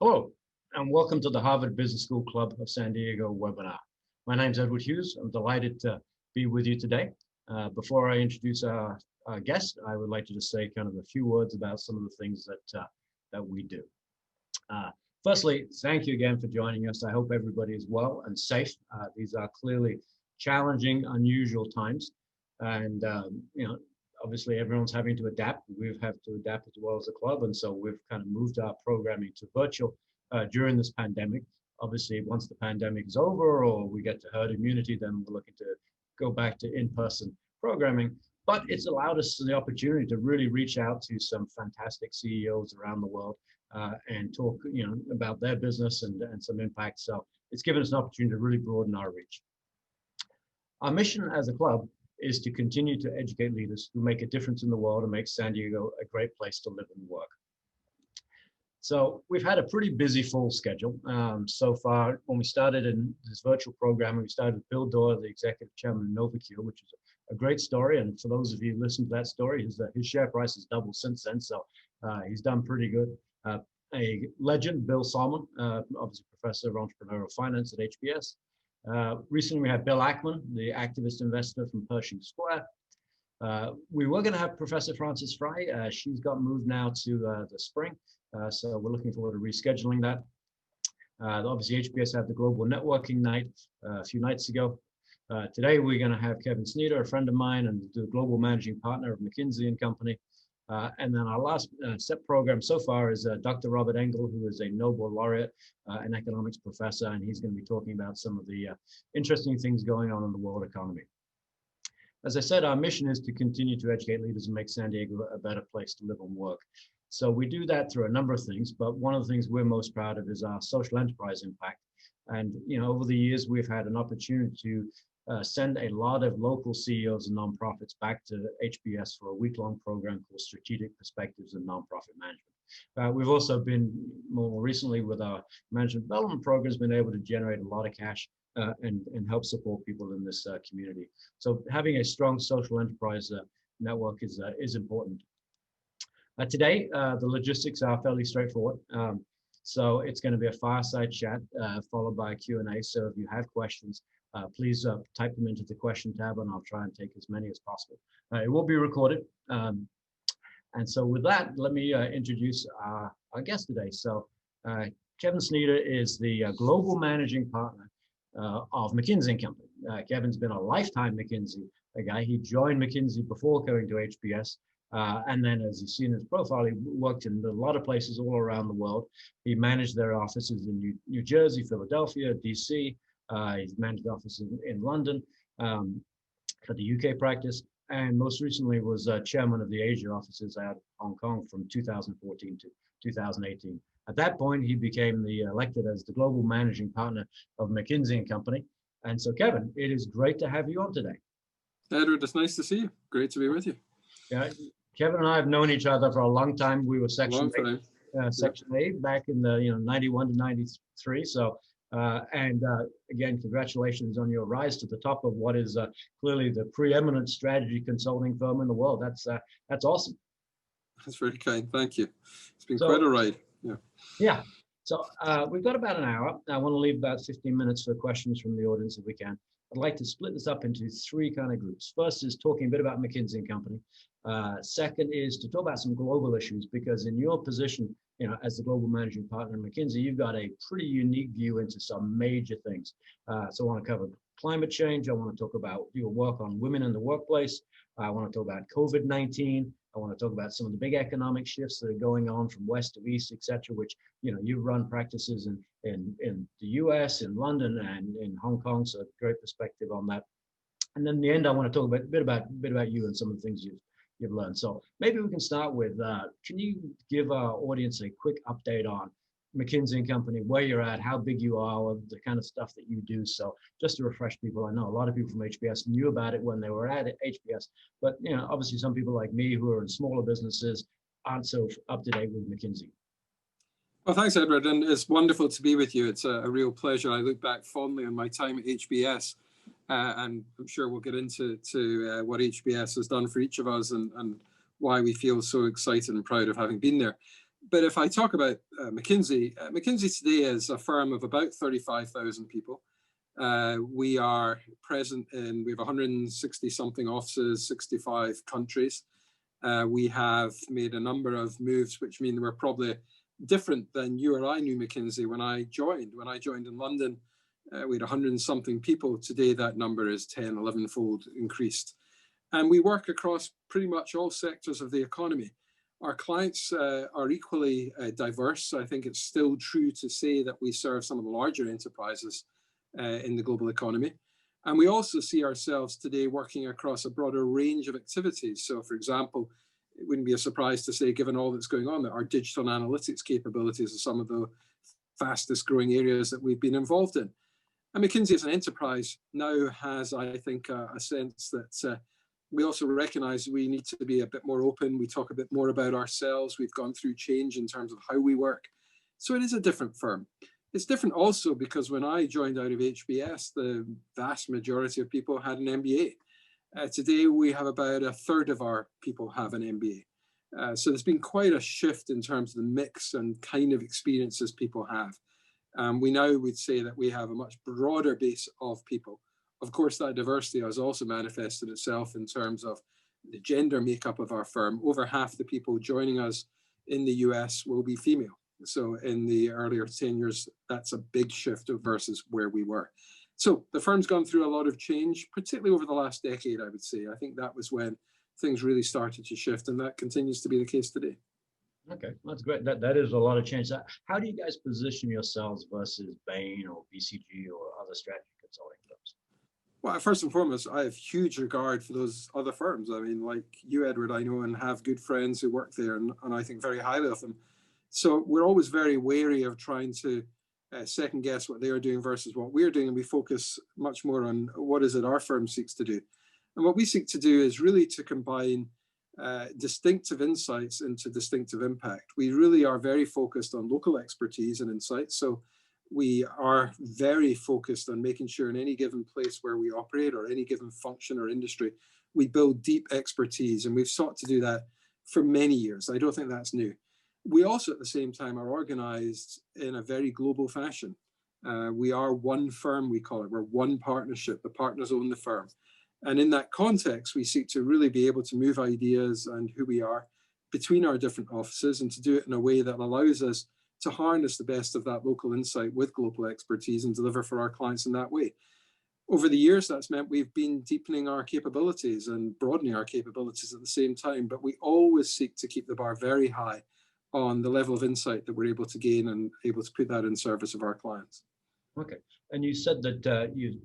Hello, and welcome to the Harvard Business School Club of San Diego webinar. My name is Edward Hughes. I'm delighted to be with you today. Before I introduce our guest, I would like to just say kind of a few words about some of the things that we do. Firstly, thank you again for joining us. I hope everybody is well and safe. These are clearly challenging, unusual times, and obviously everyone's having to adapt. We've had to adapt as well as a club, and so we've kind of moved our programming to virtual during this pandemic. Obviously, once the pandemic is over or we get to herd immunity, then we're looking to go back to in-person programming. But it's allowed us the opportunity to really reach out to some fantastic CEOs around the world and talk, about their business and some impact. So it's given us an opportunity to really broaden our reach. Our mission as a club is to continue to educate leaders who make a difference in the world and make San Diego a great place to live and work. So we've had a pretty busy full schedule so far. When we started in this virtual program, we started with Bill Doyle, the executive chairman of Novacure, which is a great story. And for those of you who listen to that story, his share price has doubled since then. So he's done pretty good. A legend, Bill Salmon, obviously professor of entrepreneurial finance at HBS. Recently, we had Bill Ackman, the activist investor from Pershing Square. We were going to have Professor Frances Frye. She's got moved now to the spring, so we're looking forward to rescheduling that. Obviously, HBS had the Global Networking Night a few nights ago. Today, we're going to have Kevin Sneader, a friend of mine and the global managing partner of McKinsey and Company. And then our last set program so far is Dr. Robert Engel, who is a Nobel laureate and economics professor, and he's going to be talking about some of the interesting things going on in the world economy. As I said, our mission is to continue to educate leaders and make San Diego a better place to live and work. So we do that through a number of things, but one of the things we're most proud of is our social enterprise impact. And over the years, we've had an opportunity to send a lot of local CEOs and nonprofits back to HBS for a week-long program called Strategic Perspectives in Nonprofit Management. We've also been more recently with our management development programs been able to generate a lot of cash and help support people in this community. So having a strong social enterprise network is important. Today, the logistics are fairly straightforward. So it's going to be a fireside chat followed by a Q&A. So if you have questions, please type them into the question tab and I'll try and take as many as possible. It will be recorded. And so with that, let me introduce our guest today. So Kevin Sneader is the global managing partner of McKinsey and Company. Kevin's been a lifetime McKinsey guy. He joined McKinsey before going to HBS. And then, as you see in his profile, he worked in a lot of places all around the world. He managed their offices in New Jersey, Philadelphia, DC. He's managed offices in London for the UK practice. And most recently was chairman of the Asia offices out of Hong Kong from 2014 to 2018. At that point, he became elected as the global managing partner of McKinsey and Company. And so, Kevin, it is great to have you on today. Edward, it's nice to see you. Great to be with you. Yeah, Kevin and I have known each other for a long time. We were Section 8 back in the 91 to 93. So, again, congratulations on your rise to the top of what is clearly the preeminent strategy consulting firm in the world. That's awesome. That's very kind. Thank you. It's been quite a ride. Yeah. So we've got about an hour. I want to leave about 15 minutes for questions from the audience if we can. I'd like to split this up into three kind of groups. First is talking a bit about McKinsey and Company. Second is to talk about some global issues, because in your position, as the global managing partner in McKinsey, you've got a pretty unique view into some major things. So I want to cover climate change. I want to talk about your work on women in the workplace. I want to talk about COVID-19. I want to talk about some of the big economic shifts that are going on from west to east, et cetera, which, you run practices in the US, in London, and in Hong Kong. So great perspective on that. And then in the end, I want to talk a bit about you and some of the things you've learned. So maybe we can start with, can you give our audience a quick update on McKinsey and Company, where you're at, how big you are, the kind of stuff that you do? So just to refresh people, I know a lot of people from HBS knew about it when they were at HBS, but obviously some people like me who are in smaller businesses aren't so up to date with McKinsey. Well, thanks, Edward, and it's wonderful to be with you. It's a real pleasure. I look back fondly on my time at HBS, and I'm sure we'll get into what HBS has done for each of us and why we feel so excited and proud of having been there. But if I talk about McKinsey, McKinsey today is a firm of about 35,000 people. We are present we have 160 something offices, 65 countries. We have made a number of moves, which mean we're probably different than you or I knew McKinsey when I joined. When I joined in London, we had 100 and something people. Today, that number is 10, 11-fold increased. And we work across pretty much all sectors of the economy. Our clients are equally diverse. I think it's still true to say that we serve some of the larger enterprises in the global economy. And we also see ourselves today working across a broader range of activities. So, for example, it wouldn't be a surprise to say, given all that's going on, that our digital and analytics capabilities are some of the fastest growing areas that we've been involved in. And McKinsey as an enterprise now has, I think, a sense that we also recognize we need to be a bit more open. We talk a bit more about ourselves. We've gone through change in terms of how we work. So it is a different firm. It's different also because when I joined out of HBS, the vast majority of people had an MBA. Today, we have about a third of our people have an MBA. So there's been quite a shift in terms of the mix and kind of experiences people have. We now would say that we have a much broader base of people. Of course, that diversity has also manifested itself in terms of the gender makeup of our firm. Over half the people joining us in the US will be female. So in the earlier tenures, that's a big shift versus where we were. So the firm's gone through a lot of change, particularly over the last decade, I would say. I think that was when things really started to shift, and that continues to be the case today. Okay, that's great. That is a lot of change. How do you guys position yourselves versus Bain or BCG or other strategy consulting firms? Well, first and foremost, I have huge regard for those other firms. I mean, like you, Edward, I know and have good friends who work there, and I think very highly of them. So we're always very wary of trying to second guess what they are doing versus what we're doing, and we focus much more on what is it our firm seeks to do. And what we seek to do is really to combine distinctive insights into distinctive impact. We really are very focused on local expertise and insights. So we are very focused on making sure in any given place where we operate or any given function or industry, we build deep expertise. And we've sought to do that for many years. I don't think that's new. We also, at the same time, are organized in a very global fashion. We are one firm, we call it. We're one partnership. The partners own the firm. And in that context, we seek to really be able to move ideas and who we are between our different offices and to do it in a way that allows us to harness the best of that local insight with global expertise and deliver for our clients in that way. Over the years, that's meant we've been deepening our capabilities and broadening our capabilities at the same time, but we always seek to keep the bar very high on the level of insight that we're able to gain and able to put that in service of our clients. Okay, and you said that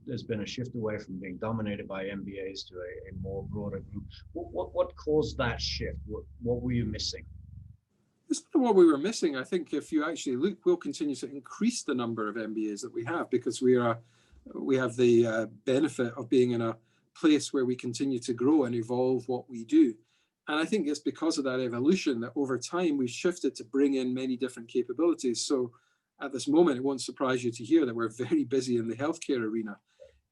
there's been a shift away from being dominated by MBAs to a more broader group. What caused that shift? What were you missing? It's not what we were missing. I think if you actually look, we'll continue to increase the number of MBAs that we have because we have the benefit of being in a place where we continue to grow and evolve what we do. And I think it's because of that evolution that over time we've shifted to bring in many different capabilities. So at this moment, it won't surprise you to hear that we're very busy in the healthcare arena.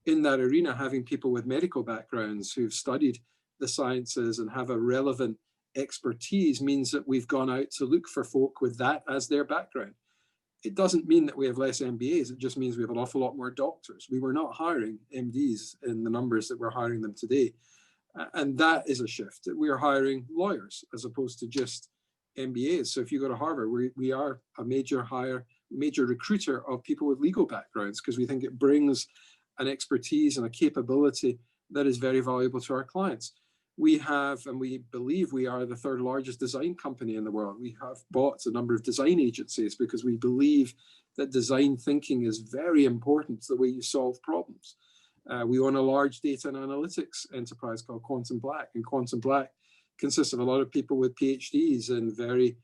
In that arena, having people with medical backgrounds who've studied the sciences and have a relevant expertise means that we've gone out to look for folk with that as their background. It doesn't mean that we have less MBAs. It just means we have an awful lot more doctors. We were not hiring MDs in the numbers that we're hiring them today. And that is a shift. We are hiring lawyers as opposed to just MBAs. So if you go to Harvard, we are a major recruiter of people with legal backgrounds because we think it brings an expertise and a capability that is very valuable to our clients. We have, and we believe we are the third largest design company in the world. We have bought a number of design agencies because we believe that design thinking is very important to the way you solve problems. We own a large data and analytics enterprise called Quantum Black, and Quantum Black consists of a lot of people with PhDs in very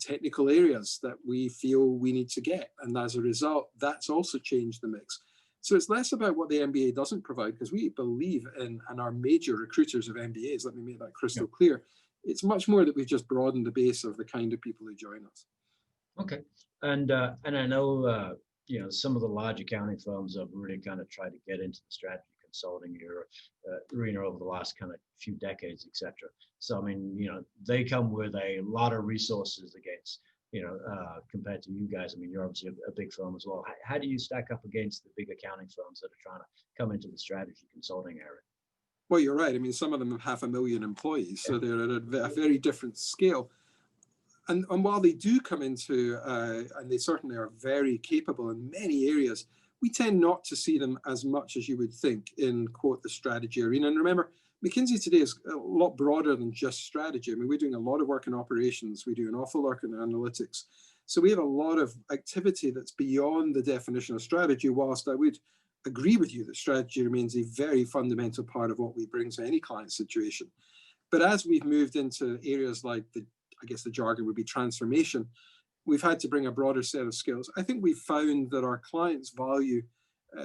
technical areas that we feel we need to get. And as a result, that's also changed the mix. So it's less about what the MBA doesn't provide, because we believe in and are major recruiters of MBAs. Let me make that crystal clear. It's much more that we've just broadened the base of the kind of people who join us. Okay, and I know some of the large accounting firms have really kind of tried to get into the strategy consulting arena over the last kind of few decades, etc. So I mean, they come with a lot of resources against compared to you guys. I mean, you're obviously a big firm as well. How do you stack up against the big accounting firms that are trying to come into the strategy consulting area? Well, you're right. I mean, some of them have 500,000 employees, so they're at a very different scale. And while they do come into, and they certainly are very capable in many areas, we tend not to see them as much as you would think in, quote, the strategy arena. And remember, McKinsey today is a lot broader than just strategy. I mean, we're doing a lot of work in operations. We do an awful lot in analytics. So we have a lot of activity that's beyond the definition of strategy, whilst I would agree with you that strategy remains a very fundamental part of what we bring to any client situation. But as we've moved into areas like I guess the jargon would be transformation, we've had to bring a broader set of skills. I think we've found that our clients value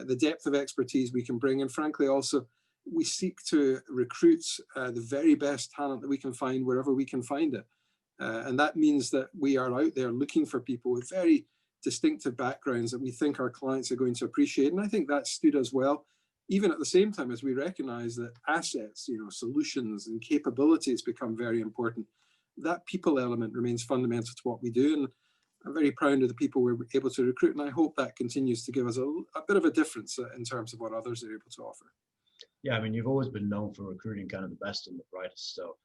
the depth of expertise we can bring. And frankly, also, we seek to recruit the very best talent that we can find wherever we can find it. And that means that we are out there looking for people with very distinctive backgrounds that we think our clients are going to appreciate. And I think that stood us well, even at the same time as we recognize that assets, solutions and capabilities become very important. That people element remains fundamental to what we do. And I'm very proud of the people we're able to recruit. And I hope that continues to give us a bit of a difference in terms of what others are able to offer. Yeah, I mean, you've always been known for recruiting kind of the best and the brightest. So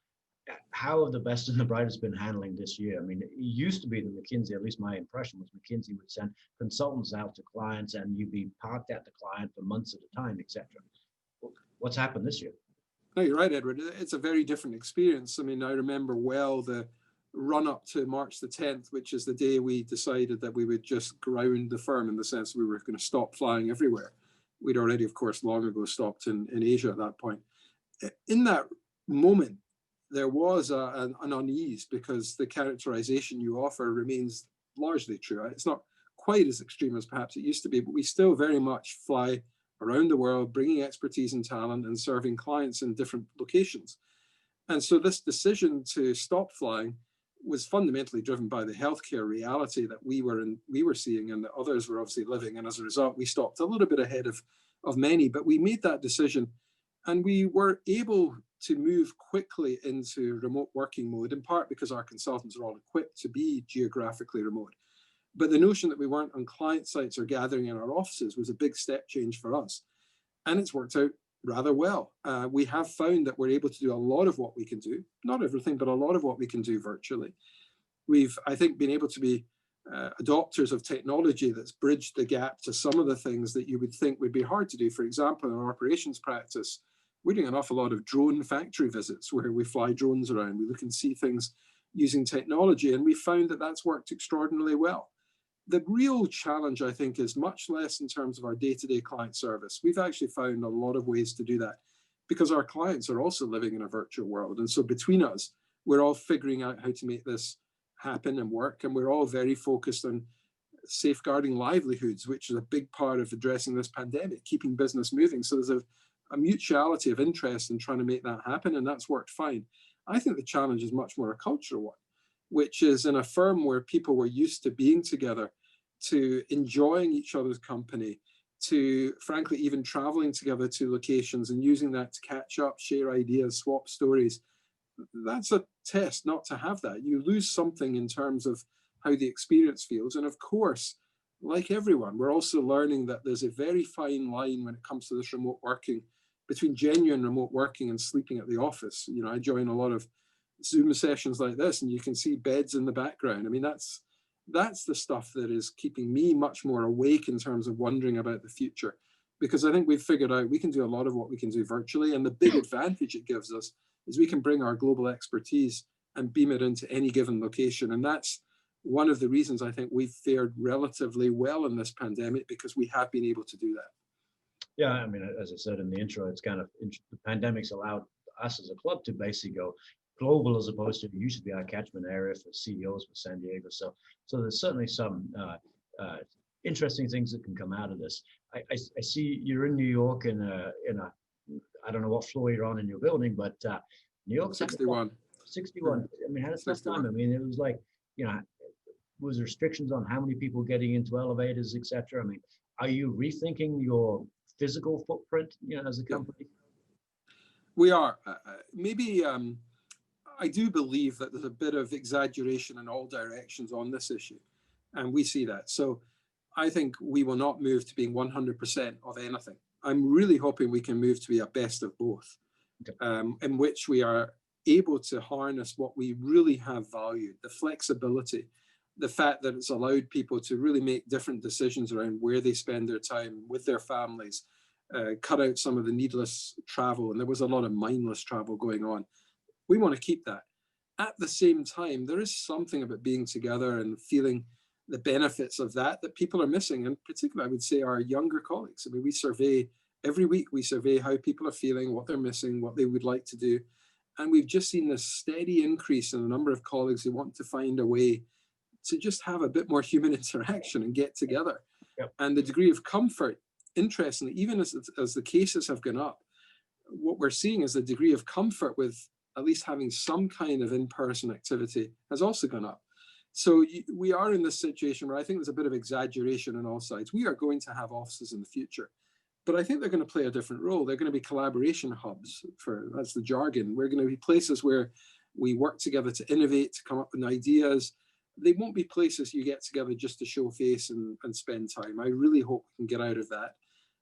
how have the best and the brightest been handling this year? I mean, it used to be that McKinsey, at least my impression was McKinsey would send consultants out to clients and you'd be parked at the client for months at a time, etc. What's happened this year? No, you're right, Edward. It's a very different experience. I mean, I remember well the run up to March the 10th, which is the day we decided that we would just ground the firm in the sense we were going to stop flying everywhere. We'd already, of course, long ago stopped in Asia at that point. In that moment, there was an unease because the characterization you offer remains largely true. It's not quite as extreme as perhaps it used to be, but we still very much fly around the world, bringing expertise and talent and serving clients in different locations. And so this decision to stop flying was fundamentally driven by the healthcare reality that we were seeing and that others were obviously living. And as a result, we stopped a little bit ahead of many, but we made that decision and we were able to move quickly into remote working mode, in part because our consultants are all equipped to be geographically remote. But the notion that we weren't on client sites or gathering in our offices was a big step change for us. And it's worked out rather well. We have found that we're able to do a lot of what we can do, not everything, but a lot of what we can do virtually. We've, I think, been able to be adopters of technology that's bridged the gap to some of the things that you would think would be hard to do. For example, in our operations practice, we're doing an awful lot of drone factory visits where we fly drones around. We look and see things using technology, and we found that that's worked extraordinarily well. The real challenge, I think, is much less in terms of our day-to-day client service. We've actually found a lot of ways to do that because our clients are also living in a virtual world. And so between us, we're all figuring out how to make this happen and work. And we're all very focused on safeguarding livelihoods, which is a big part of addressing this pandemic, keeping business moving. So there's a mutuality of interest in trying to make that happen, and that's worked fine. I think the challenge is much more a cultural one, which is in a firm where people were used to being together, to enjoying each other's company, to frankly even traveling together to locations and using that to catch up, share ideas, swap stories. That's a test not to have that. You lose something in terms of how the experience feels. And of course, like everyone, we're also learning that there's a very fine line when it comes to this remote working between genuine remote working and sleeping at the office. I join a lot of Zoom sessions like this and you can see beds in the background. I mean, that's the stuff that is keeping me much more awake in terms of wondering about the future, because I think we've figured out we can do a lot of what we can do virtually. And the big advantage it gives us is we can bring our global expertise and beam it into any given location. And that's one of the reasons I think we've fared relatively well in this pandemic, because we have been able to do that. Yeah, I mean, as I said in the intro, it's kind of the pandemic's allowed us as a club to basically go global as opposed to it used to be our catchment area for CEOs for San Diego. So there's certainly some interesting things that can come out of this. I see you're in New York in a I don't know what floor you're on in your building, but New York 61. 61. I mean, had a tough time. I mean, it was like, was restrictions on how many people getting into elevators, etc. I mean, are you rethinking your physical footprint, as a company? We are. Maybe I do believe that there's a bit of exaggeration in all directions on this issue, and we see that. So I think we will not move to being 100% of anything. I'm really hoping we can move to be a best of both, in which we are able to harness what we really have valued, the flexibility, the fact that it's allowed people to really make different decisions around where they spend their time with their families, cut out some of the needless travel. And there was a lot of mindless travel going on. We want to keep that. At the same time, there is something about being together and feeling the benefits of that people are missing. And particularly, I would say, our younger colleagues. I mean, we survey every week, we survey how people are feeling, what they're missing, what they would like to do. And we've just seen this steady increase in the number of colleagues who want to find a way to just have a bit more human interaction and get together. Yep. And the degree of comfort, interestingly, even as the cases have gone up, what we're seeing is the degree of comfort with at least having some kind of in-person activity has also gone up. So we are in this situation where I think there's a bit of exaggeration on all sides. We are going to have offices in the future, but I think they're going to play a different role. They're going to be collaboration hubs, that's the jargon. We're going to be places where we work together to innovate, to come up with ideas. They won't be places you get together just to show face and spend time. I really hope we can get out of that.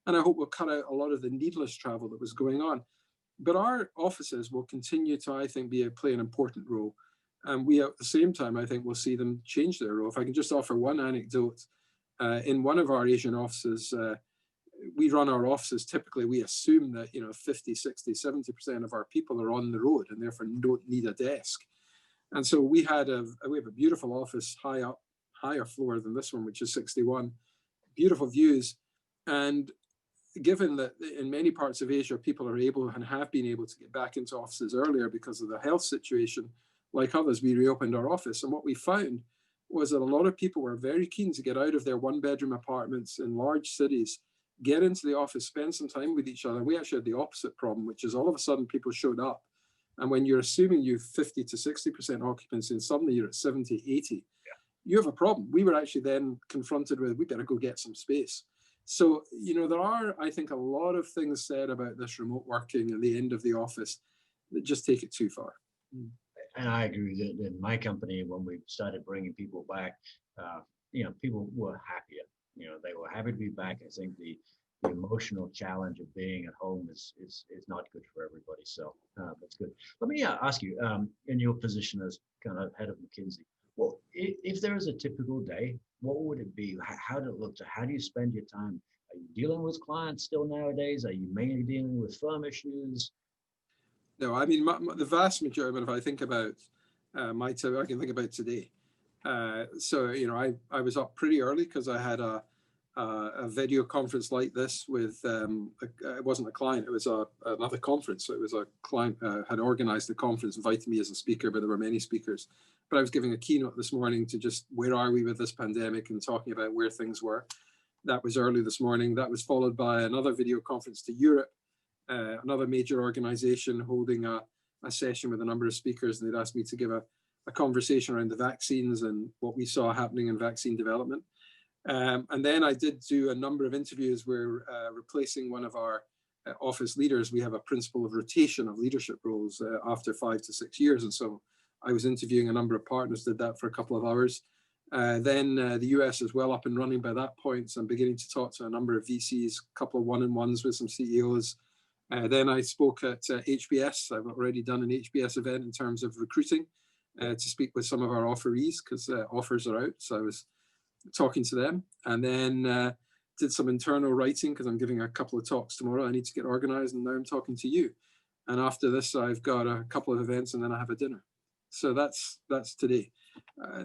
And I hope we'll cut out a lot of the needless travel that was going on. But our offices will continue to, I think, play an important role. And we, at the same time, I think we'll see them change their role. If I can just offer one anecdote, in one of our Asian offices, we run our offices, typically we assume that 50, 60, 70% of our people are on the road and therefore don't need a desk. And so we have a beautiful office higher floor than this one, which is 61, beautiful views. And given that in many parts of Asia, people are able and have been able to get back into offices earlier because of the health situation, like others, we reopened our office. And what we found was that a lot of people were very keen to get out of their one-bedroom apartments in large cities, get into the office, spend some time with each other. We actually had the opposite problem, which is all of a sudden people showed up. And when you're assuming you've 50 to 60% occupancy and suddenly you're at 70, 80, you have a problem. We were actually then confronted with, we better go get some space. So, there are, I think, a lot of things said about this remote working and the end of the office that just take it too far. And I agree that in my company, when we started bringing people back, people were happier. They were happy to be back. I think the emotional challenge of being at home is not good for everybody. So that's good. Let me ask you, in your position as kind of head of McKinsey, well, if there is a typical day, what would it be? How did it look? How do you spend your time? Are you dealing with clients still nowadays? Are you mainly dealing with firm issues? No, I mean, the vast majority, if I think about my time, I can think about today. So, I was up pretty early because I had a video conference like this with, it wasn't a client, it was another conference. So it was a client had organized the conference, invited me as a speaker, but there were many speakers. But I was giving a keynote this morning to just where are we with this pandemic and talking about where things were. That was early this morning. That was followed by another video conference to Europe, another major organization holding a session with a number of speakers. And they'd asked me to give a conversation around the vaccines and what we saw happening in vaccine development. And then I did do a number of interviews where replacing one of our office leaders. We have a principle of rotation of leadership roles after 5 to 6 years. And so I was interviewing a number of partners, did that for a couple of hours. Then the US is well up and running by that point. So I'm beginning to talk to a number of VCs, a couple of one-on-ones with some CEOs. Then I spoke at HBS. I've already done an HBS event in terms of recruiting to speak with some of our offerees because offers are out. So I was talking to them, and then did some internal writing because I'm giving a couple of talks tomorrow. I need to get organized, and now I'm talking to you. And after this, I've got a couple of events, and then I have a dinner. So that's today.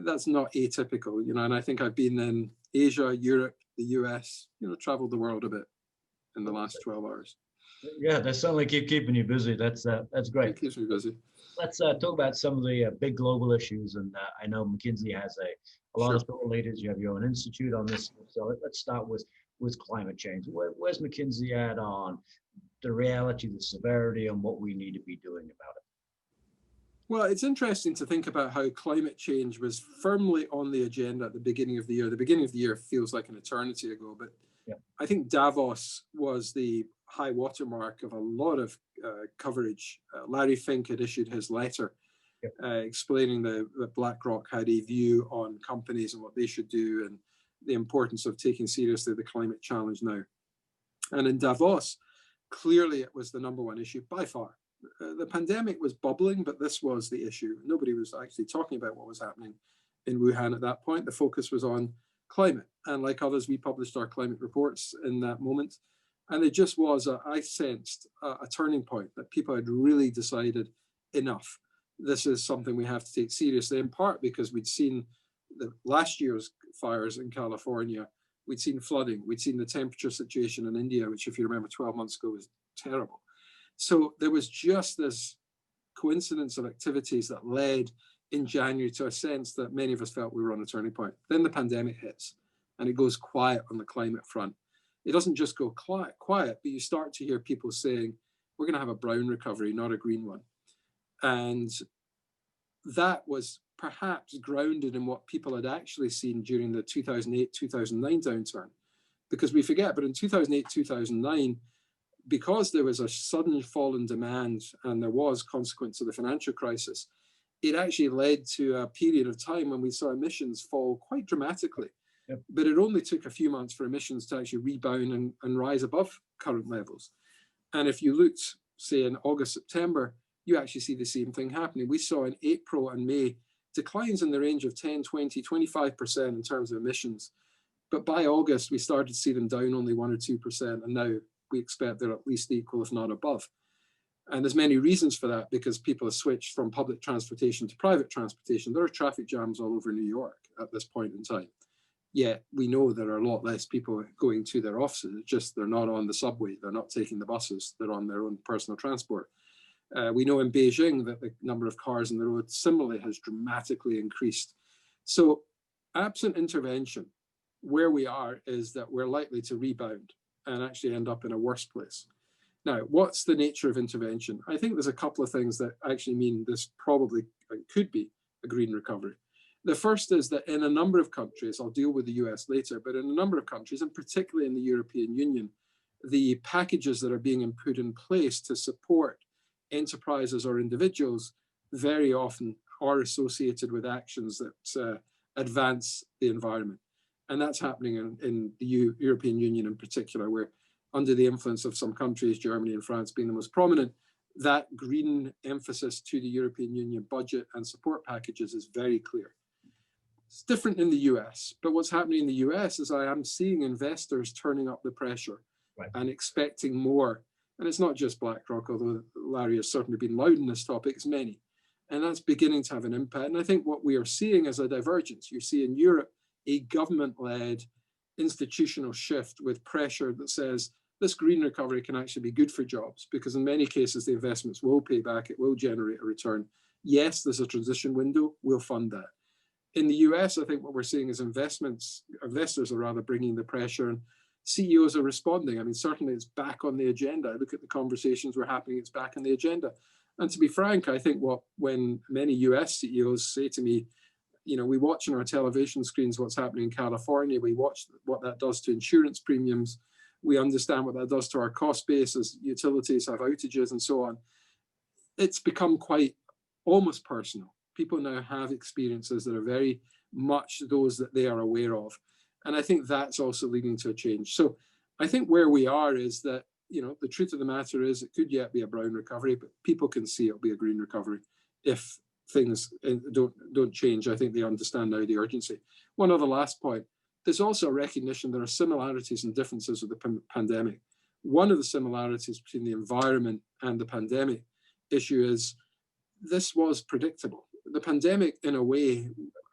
That's not atypical, and I think I've been in Asia, Europe, the US, traveled the world a bit in the last 12 hours. Yeah, they certainly keeping you busy. That's great. It keeps me busy. Let's talk about some of the big global issues. And I know McKinsey has a lot of thought leaders. You have your own institute on this. So let's start with climate change. Where's McKinsey at on the reality, the severity, and what we need to be doing about it? Well, it's interesting to think about how climate change was firmly on the agenda at the beginning of the year. The beginning of the year feels like an eternity ago, but I think Davos was the high watermark of a lot of coverage. Larry Fink had issued his letter Yep. Explaining that BlackRock had a view on companies and what they should do and the importance of taking seriously the climate challenge now. And in Davos, clearly it was the #1 issue by far. The pandemic was bubbling, but this was the issue. Nobody was actually talking about what was happening in Wuhan at that point. The focus was on climate. And like others, we published our climate reports in that moment. And it just was, I sensed a turning point that people had really decided enough. This is something we have to take seriously, in part because we'd seen the last year's fires in California, we'd seen flooding, we'd seen the temperature situation in India, which if you remember 12 months ago was terrible. So there was just this coincidence of activities that led in January to a sense that many of us felt we were on a turning point. Then the pandemic hits and it goes quiet on the climate front. It doesn't just go quiet, but you start to hear people saying, we're going to have a brown recovery, not a green one. And that was perhaps grounded in what people had actually seen during the 2008-2009 downturn. Because we forget, but in 2008-2009, because there was a sudden fall in demand and there was consequence to the financial crisis, it actually led to a period of time when we saw emissions fall quite dramatically. Yep. But it only took a few months for emissions to actually rebound and rise above current levels. And if you looked, say, in August, September, you actually see the same thing happening. We saw in April and May declines in the range of 10, 20, 25% in terms of emissions. But by August, we started to see them down only 1 or 2%. And now we expect they're at least equal, if not above. And there's many reasons for that, because people have switched from public transportation to private transportation. There are traffic jams all over New York at this point in time. Yet we know there are a lot less people going to their offices. It's just they're not on the subway. They're not taking the buses. They're on their own personal transport. We know in Beijing that the number of cars on the road similarly has dramatically increased. So absent intervention, where we are is that we're likely to rebound and actually end up in a worse place. Now, what's the nature of intervention? I think there's a couple of things that actually mean this probably could be a green recovery. The first is that in a number of countries, I'll deal with the US later, but in a number of countries, and particularly in the European Union, the packages that are being put in place to support enterprises or individuals very often are associated with actions that advance the environment. And that's happening in the European Union in particular, where under the influence of some countries, Germany and France being the most prominent, that green emphasis to the European Union budget and support packages is very clear. It's different in the US, but what's happening in the US is I am seeing investors turning up the pressure and expecting more. And it's not just BlackRock, although Larry has certainly been loud in this topic, it's many. And that's beginning to have an impact. And I think what we are seeing is a divergence. You see in Europe, a government-led institutional shift with pressure that says this green recovery can actually be good for jobs, because in many cases, the investments will pay back, it will generate a return. Yes, there's a transition window, we'll fund that. In the US, I think what we're seeing is investors are rather bringing the pressure, and CEOs are responding. I mean, certainly it's back on the agenda. I look at the conversations we're having, it's back on the agenda. And to be frank, I think when many US CEOs say to me, you know, we watch on our television screens what's happening in California, we watch what that does to insurance premiums, we understand what that does to our cost base as utilities have outages and so on. It's become quite almost personal. People now have experiences that are very much those that they are aware of. And I think that's also leading to a change. So I think where we are is that, you know, the truth of the matter is it could yet be a brown recovery, but people can see it'll be a green recovery if things don't change. I think they understand now the urgency. One other last point. There's also a recognition there are similarities and differences with the pandemic. One of the similarities between the environment and the pandemic issue is this was predictable. The pandemic, in a way,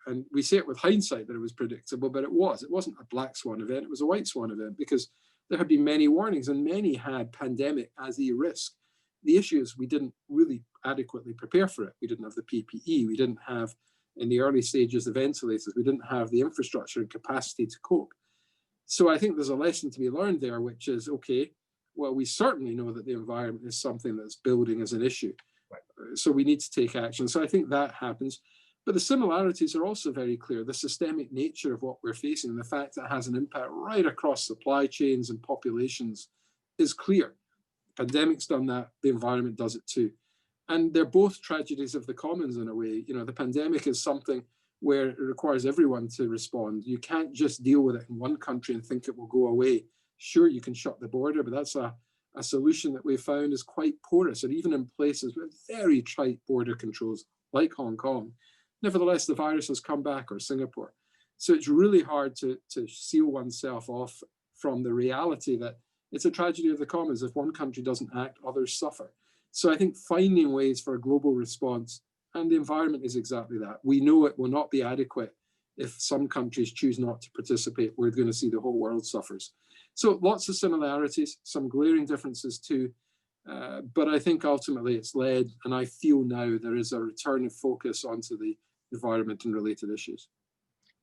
and we say it with hindsight that it was predictable, but it wasn't a black swan event, it was a white swan event, because there had been many warnings and many had pandemic as a risk. The issue is we didn't really adequately prepare for it. We didn't have the PPE, we didn't have, in the early stages, the ventilators, we didn't have the infrastructure and capacity to cope. So I think there's a lesson to be learned there, which is, okay, well, we certainly know that the environment is something that's building as an issue. Right. So we need to take action. So I think that happens. But the similarities are also very clear. The systemic nature of what we're facing, and the fact that it has an impact right across supply chains and populations is clear. The pandemic's done that, the environment does it too. And they're both tragedies of the commons in a way. You know, the pandemic is something where it requires everyone to respond. You can't just deal with it in one country and think it will go away. Sure, you can shut the border, but that's a solution that we found is quite porous. And even in places with very tight border controls, like Hong Kong, nevertheless, the virus has come back, or Singapore. So it's really hard to seal oneself off from the reality that it's a tragedy of the commons. If one country doesn't act, others suffer. So I think finding ways for a global response, and the environment is exactly that. We know it will not be adequate if some countries choose not to participate. We're going to see the whole world suffers. So lots of similarities, some glaring differences too. But I think ultimately it's led, and I feel now there is a return of focus onto the environment and related issues.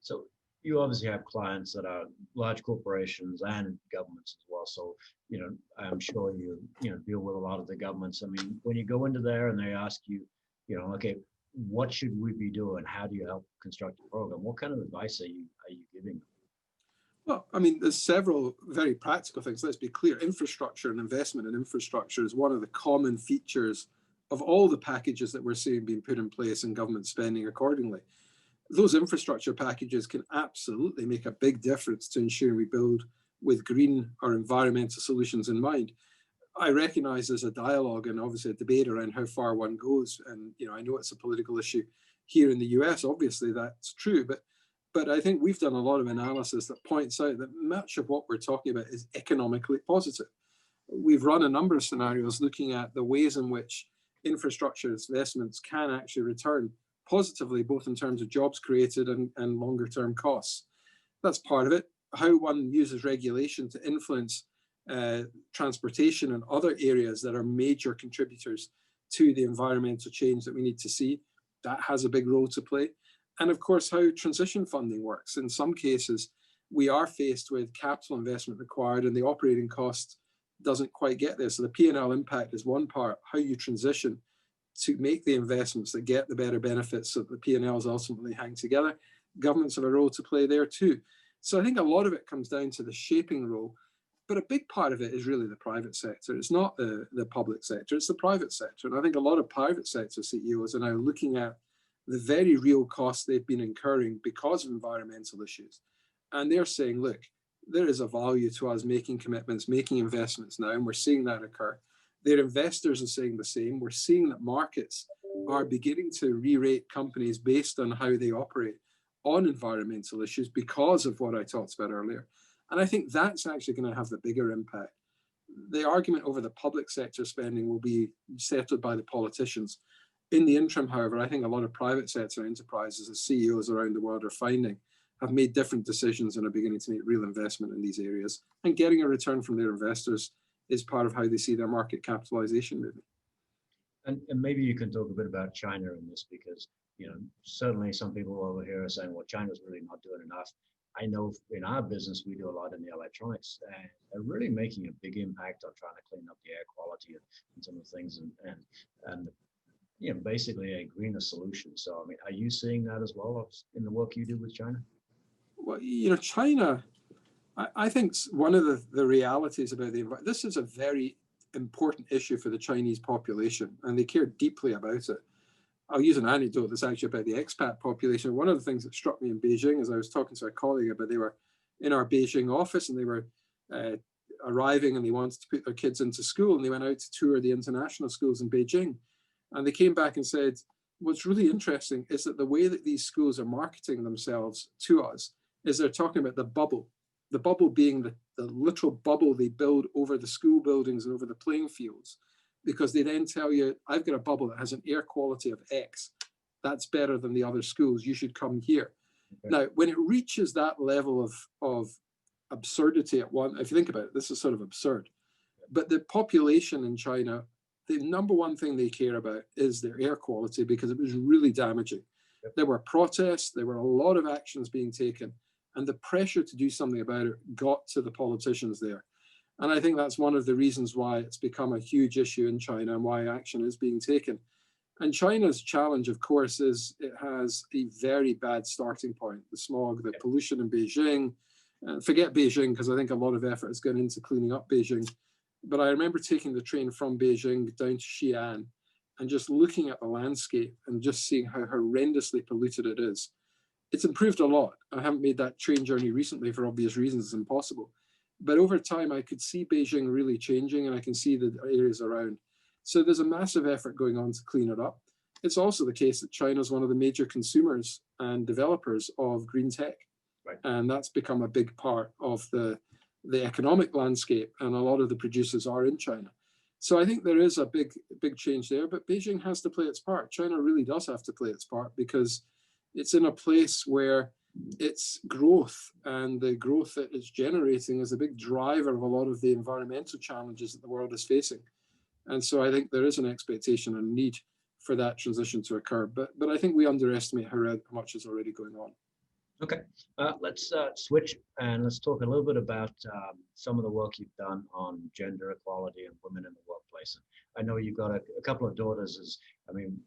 So you obviously have clients that are large corporations and governments as well. So, you know, I'm sure you deal with a lot of the governments. I mean, when you go into there and they ask you, you know, okay, what should we be doing? How do you help construct a program? What kind of advice are you giving them? Well, I mean, there's several very practical things. Let's be clear. Infrastructure and investment in infrastructure is one of the common features of all the packages that we're seeing being put in place and government spending accordingly. Those infrastructure packages can absolutely make a big difference to ensuring we build with green or environmental solutions in mind. I recognize there's a dialogue and obviously a debate around how far one goes. And, you know, I know it's a political issue here in the US, obviously that's true, but I think we've done a lot of analysis that points out that much of what we're talking about is economically positive. We've run a number of scenarios looking at the ways in which infrastructure investments can actually return positively, both in terms of jobs created and longer term costs. That's part of it. How one uses regulation to influence transportation and other areas that are major contributors to the environmental change that we need to see, that has a big role to play. And of course, how transition funding works. In some cases, we are faced with capital investment required and the operating cost doesn't quite get there. So the P&L impact is one part, how you transition to make the investments that get the better benefits so that the P&Ls ultimately hang together. Governments have a role to play there too. So I think a lot of it comes down to the shaping role, but a big part of it is really the private sector. It's not the public sector, it's the private sector. And I think a lot of private sector CEOs are now looking at the very real costs they've been incurring because of environmental issues. And they're saying, look, there is a value to us making commitments, making investments now, and we're seeing that occur. Their investors are saying the same. We're seeing that markets are beginning to re-rate companies based on how they operate on environmental issues because of what I talked about earlier. And I think that's actually going to have the bigger impact. The argument over the public sector spending will be settled by the politicians. In the interim, however, I think a lot of private sector enterprises, as CEOs around the world are finding, have made different decisions and are beginning to make real investment in these areas. And getting a return from their investors is part of how they see their market capitalization moving. And maybe you can talk a bit about China in this, because, you know, certainly some people over here are saying, well, China's really not doing enough. I know in our business, we do a lot in the electronics, and they're really making a big impact on trying to clean up the air quality and some of the things and you know, basically a greener solution. So, I mean, are you seeing that as well in the work you do with China? Well, you know, China, I think one of the realities about the environment, this is a very important issue for the Chinese population, and they care deeply about it. I'll use an anecdote that's actually about the expat population. One of the things that struck me in Beijing, as I was talking to a colleague about, they were in our Beijing office and they were arriving and they wanted to put their kids into school, and they went out to tour the international schools in Beijing. And they came back and said, what's really interesting is that the way that these schools are marketing themselves to us is they're talking about the bubble being the literal bubble they build over the school buildings and over the playing fields, because they then tell you, I've got a bubble that has an air quality of X. That's better than the other schools. You should come here. Okay. Now, when it reaches that level of absurdity at one, if you think about it, this is sort of absurd. But the population in China, the number one thing they care about is their air quality, because it was really damaging. Yep. There were protests, there were a lot of actions being taken, and the pressure to do something about it got to the politicians there. And I think that's one of the reasons why it's become a huge issue in China and why action is being taken. And China's challenge, of course, is it has a very bad starting point. The smog, the pollution in Beijing. Forget Beijing, because I think a lot of effort has gone into cleaning up Beijing. But I remember taking the train from Beijing down to Xi'an, and just looking at the landscape and just seeing how horrendously polluted it is. It's improved a lot. I haven't made that train journey recently for obvious reasons, it's impossible. But over time, I could see Beijing really changing, and I can see the areas around. So there's a massive effort going on to clean it up. It's also the case that China is one of the major consumers and developers of green tech. Right. And that's become a big part of the economic landscape, and a lot of the producers are in China. So I think there is a big change there, but Beijing has to play its part. China really does have to play its part, because it's in a place where its growth and the growth that it's generating is a big driver of a lot of the environmental challenges that the world is facing. And so I think there is an expectation and need for that transition to occur. But I think we underestimate how much is already going on. Okay, let's switch and let's talk a little bit about some of the work you've done on gender equality and women in the workplace. I know you've got a couple of daughters.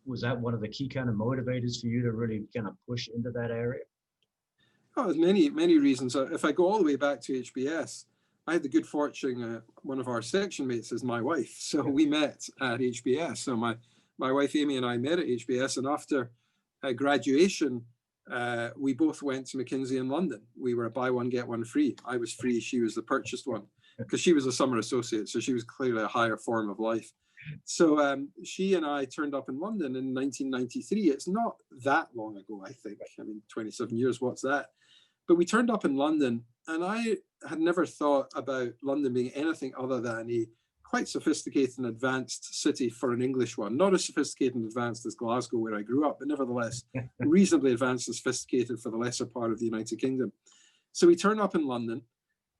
Was that one of the key kind of motivators for you to really kind of push into that area? Oh, there's many reasons. If I go all the way back to HBS, I had the good fortune, one of our section mates is my wife. So we met at HBS. So my wife Amy and I met at HBS, and after graduation, we both went to McKinsey in London. We were a buy one, get one free. I was free, she was the purchased one, because she was a summer associate, so she was clearly a higher form of life. So she and I turned up in London in 1993. It's not that long ago, I think. 27 years, what's that? But we turned up in London, and I had never thought about London being anything other than a quite sophisticated and advanced city for an English one. Not as sophisticated and advanced as Glasgow, where I grew up, but nevertheless reasonably advanced and sophisticated for the lesser part of the United Kingdom. So we turn up in London,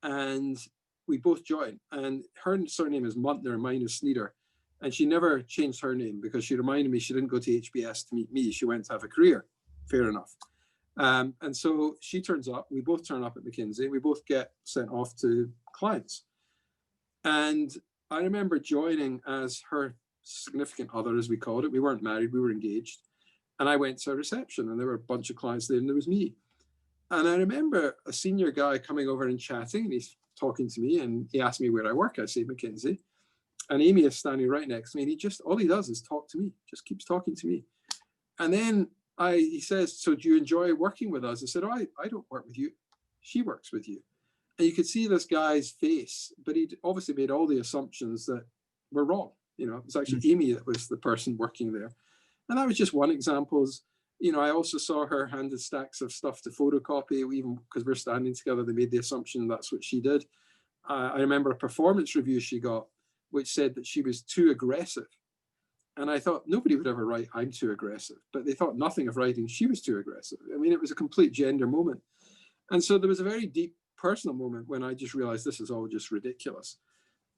and we both join. And her surname is Muntner, and mine is Sneader. And she never changed her name, because she reminded me she didn't go to HBS to meet me. She went to have a career. Fair enough. And so she turns up. We both turn up at McKinsey. We both get sent off to clients. And I remember joining as her significant other, as we called it. We weren't married, we were engaged. And I went to a reception, and there were a bunch of clients there, and there was me. And I remember a senior guy coming over and chatting, and he's talking to me, and he asked me where I work. I say McKinsey. And Amy is standing right next to me, and all he does is talk to me, just keeps talking to me. And then he says, so do you enjoy working with us? I said, oh, I don't work with you. She works with you. And you could see this guy's face, but he'd obviously made all the assumptions that were wrong. It was actually Amy that was the person working there. And that was just one example. I also saw her handed stacks of stuff to photocopy, even because we're standing together, they made the assumption that's what she did. I remember a performance review she got, which said that she was too aggressive. And I thought nobody would ever write, I'm too aggressive. But they thought nothing of writing, she was too aggressive. It was a complete gender moment. And so there was a very deep personal moment when I just realized this is all just ridiculous.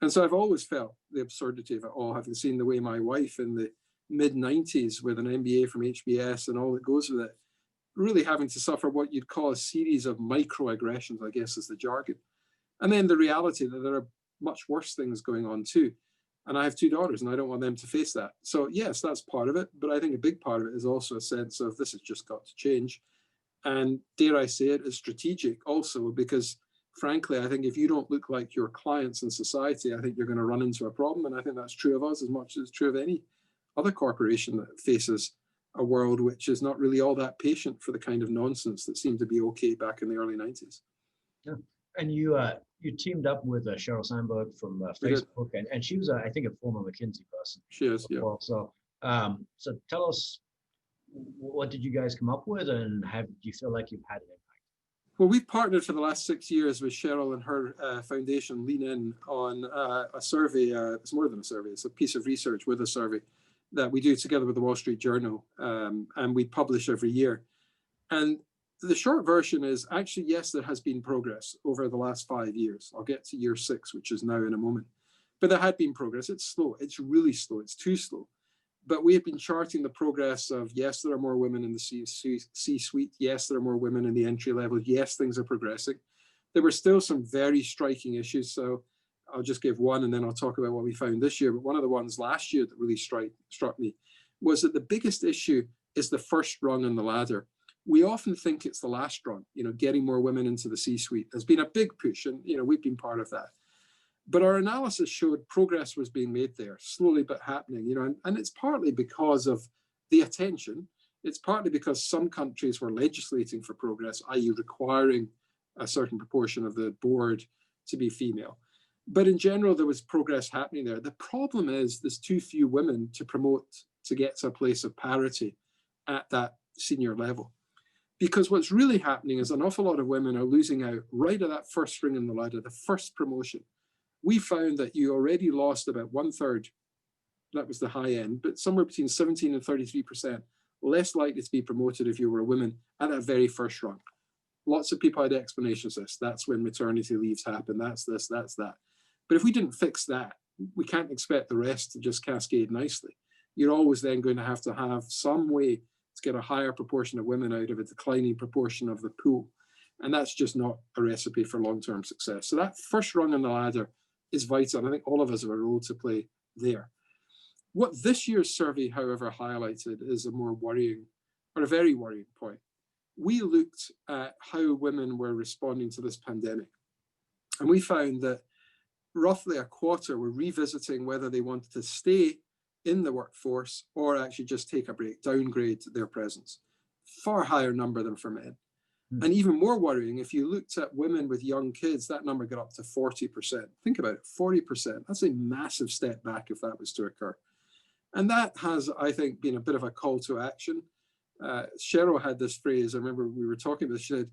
And so I've always felt the absurdity of it all, having seen the way my wife in the mid-90s with an MBA from HBS and all that goes with it, really having to suffer what you'd call a series of microaggressions, I guess is the jargon. And then the reality that there are much worse things going on too. And I have two daughters, and I don't want them to face that. So yes, that's part of it. But I think a big part of it is also a sense of this has just got to change. And dare I say it, is strategic also, because frankly, I think if you don't look like your clients in society, I think you're going to run into a problem. And I think that's true of us as much as it's true of any other corporation that faces a world which is not really all that patient for the kind of nonsense that seemed to be okay back in the early 90s. Yeah. And you teamed up with Sheryl Sandberg from Facebook, and she was, I think, a former McKinsey person. She is, yeah. So tell us, what did you guys come up with, and do you feel like you've had an impact? Well, we've partnered for the last 6 years with Sheryl and her foundation, Lean In, on a survey. It's more than a survey. It's a piece of research with a survey that we do together with the Wall Street Journal, and we publish every year. And the short version is actually, yes, there has been progress over the last 5 years. I'll get to year 6, which is now in a moment. But there had been progress. It's slow. It's really slow. It's too slow. But we have been charting the progress of, yes, there are more women in the C-suite. Yes, there are more women in the entry level. Yes, things are progressing. There were still some very striking issues. So I'll just give one, and then I'll talk about what we found this year. But one of the ones last year that really struck me was that the biggest issue is the first rung on the ladder. We often think it's the last rung, getting more women into the C-suite. There's been a big push, and we've been part of that. But our analysis showed progress was being made there, slowly but happening, you know, and it's partly because of the attention. It's partly because some countries were legislating for progress, i.e. requiring a certain proportion of the board to be female. But in general, there was progress happening there. The problem is there's too few women to promote to get to a place of parity at that senior level. Because what's really happening is an awful lot of women are losing out right at that first ring in the ladder, the first promotion. We found that you already lost about 1/3, that was the high end, but somewhere between 17 and 33% less likely to be promoted if you were a woman at that very first rung. Lots of people had explanations for this. That's when maternity leaves happen. That's this, that's that. But if we didn't fix that, we can't expect the rest to just cascade nicely. You're always then going to have some way to get a higher proportion of women out of a declining proportion of the pool. And that's just not a recipe for long-term success. So that first rung on the ladder is vital. And I think all of us have a role to play there. What this year's survey, however, highlighted is a more worrying, or a very worrying point. We looked at how women were responding to this pandemic. And we found that roughly a quarter were revisiting whether they wanted to stay in the workforce or actually just take a break, downgrade their presence. Far higher number than for men. And even more worrying, if you looked at women with young kids, that number got up to 40%. Think about it, 40%. That's a massive step back if that was to occur. And that has, I think, been a bit of a call to action. Cheryl had this phrase, I remember we were talking about, she said,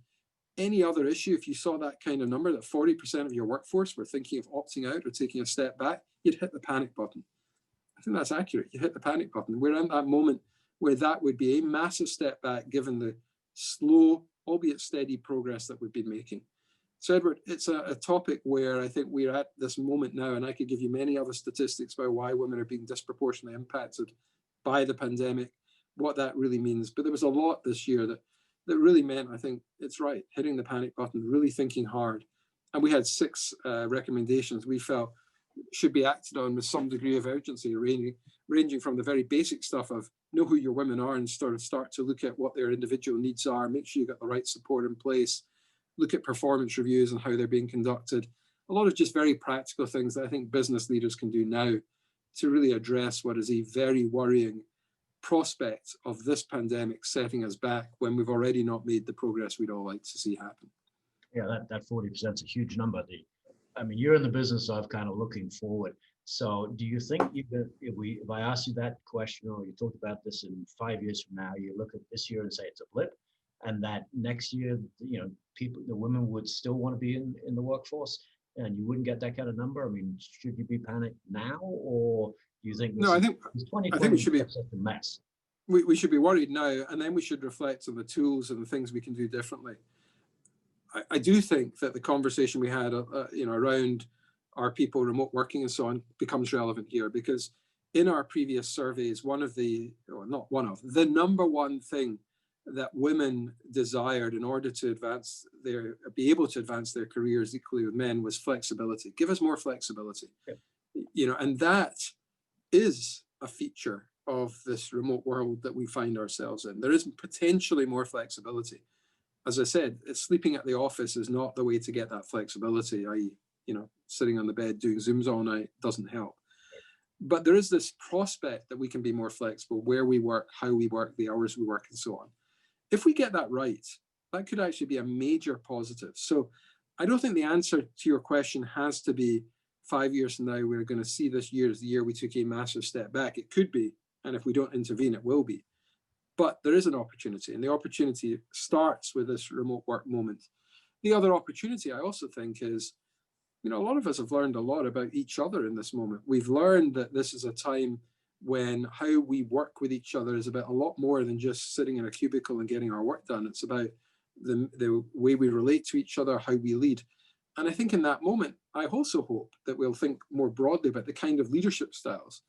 any other issue, if you saw that kind of number, that 40% of your workforce were thinking of opting out or taking a step back, you'd hit the panic button. I think that's accurate. You hit the panic button. We're at that moment where that would be a massive step back given the slow, albeit steady progress that we've been making. So Edward, it's a topic where I think we're at this moment now, and I could give you many other statistics about why women are being disproportionately impacted by the pandemic, what that really means. But there was a lot this year that really meant, I think it's right, hitting the panic button, really thinking hard. And we had 6 recommendations we felt should be acted on with some degree of urgency, ranging from the very basic stuff of know who your women are and start to look at what their individual needs are, make sure you got the right support in place, look at performance reviews and how they're being conducted. A lot of just very practical things that I think business leaders can do now to really address what is a very worrying prospect of this pandemic setting us back when we've already not made the progress we'd all like to see happen. Yeah, that 40% is a huge number. I mean, you're in the business of kind of looking forward. So do you think if I ask you that question, or you talked about this in 5 years from now, you look at this year and say it's a blip, and that next year, you know, the women would still want to be in the workforce, and you wouldn't get that kind of number? I mean, should you be panicked now, or do you think no? I think we should be such a mess. We should be worried now, and then we should reflect on the tools and the things we can do differently. I do think that the conversation we had, you know, around are people remote working and so on becomes relevant here, because in our previous surveys, the number one thing that women desired in order to be able to advance their careers equally with men was flexibility. Give us more flexibility. Yep. You know, and that is a feature of this remote world that we find ourselves in. There is potentially more flexibility. As I said, sleeping at the office is not the way to get that flexibility, i.e., you know, sitting on the bed doing Zooms all night doesn't help. But there is this prospect that we can be more flexible, where we work, how we work, the hours we work, and so on. If we get that right, that could actually be a major positive. So I don't think the answer to your question has to be 5 years from now, we're going to see this year as the year we took a massive step back. It could be, and if we don't intervene, it will be. But there is an opportunity, and the opportunity starts with this remote work moment. The other opportunity, I also think, is, you know, a lot of us have learned a lot about each other in this moment. We've learned that this is a time when how we work with each other is about a lot more than just sitting in a cubicle and getting our work done. It's about the way we relate to each other, how we lead. And I think in that moment, I also hope that we'll think more broadly about the kind of leadership styles,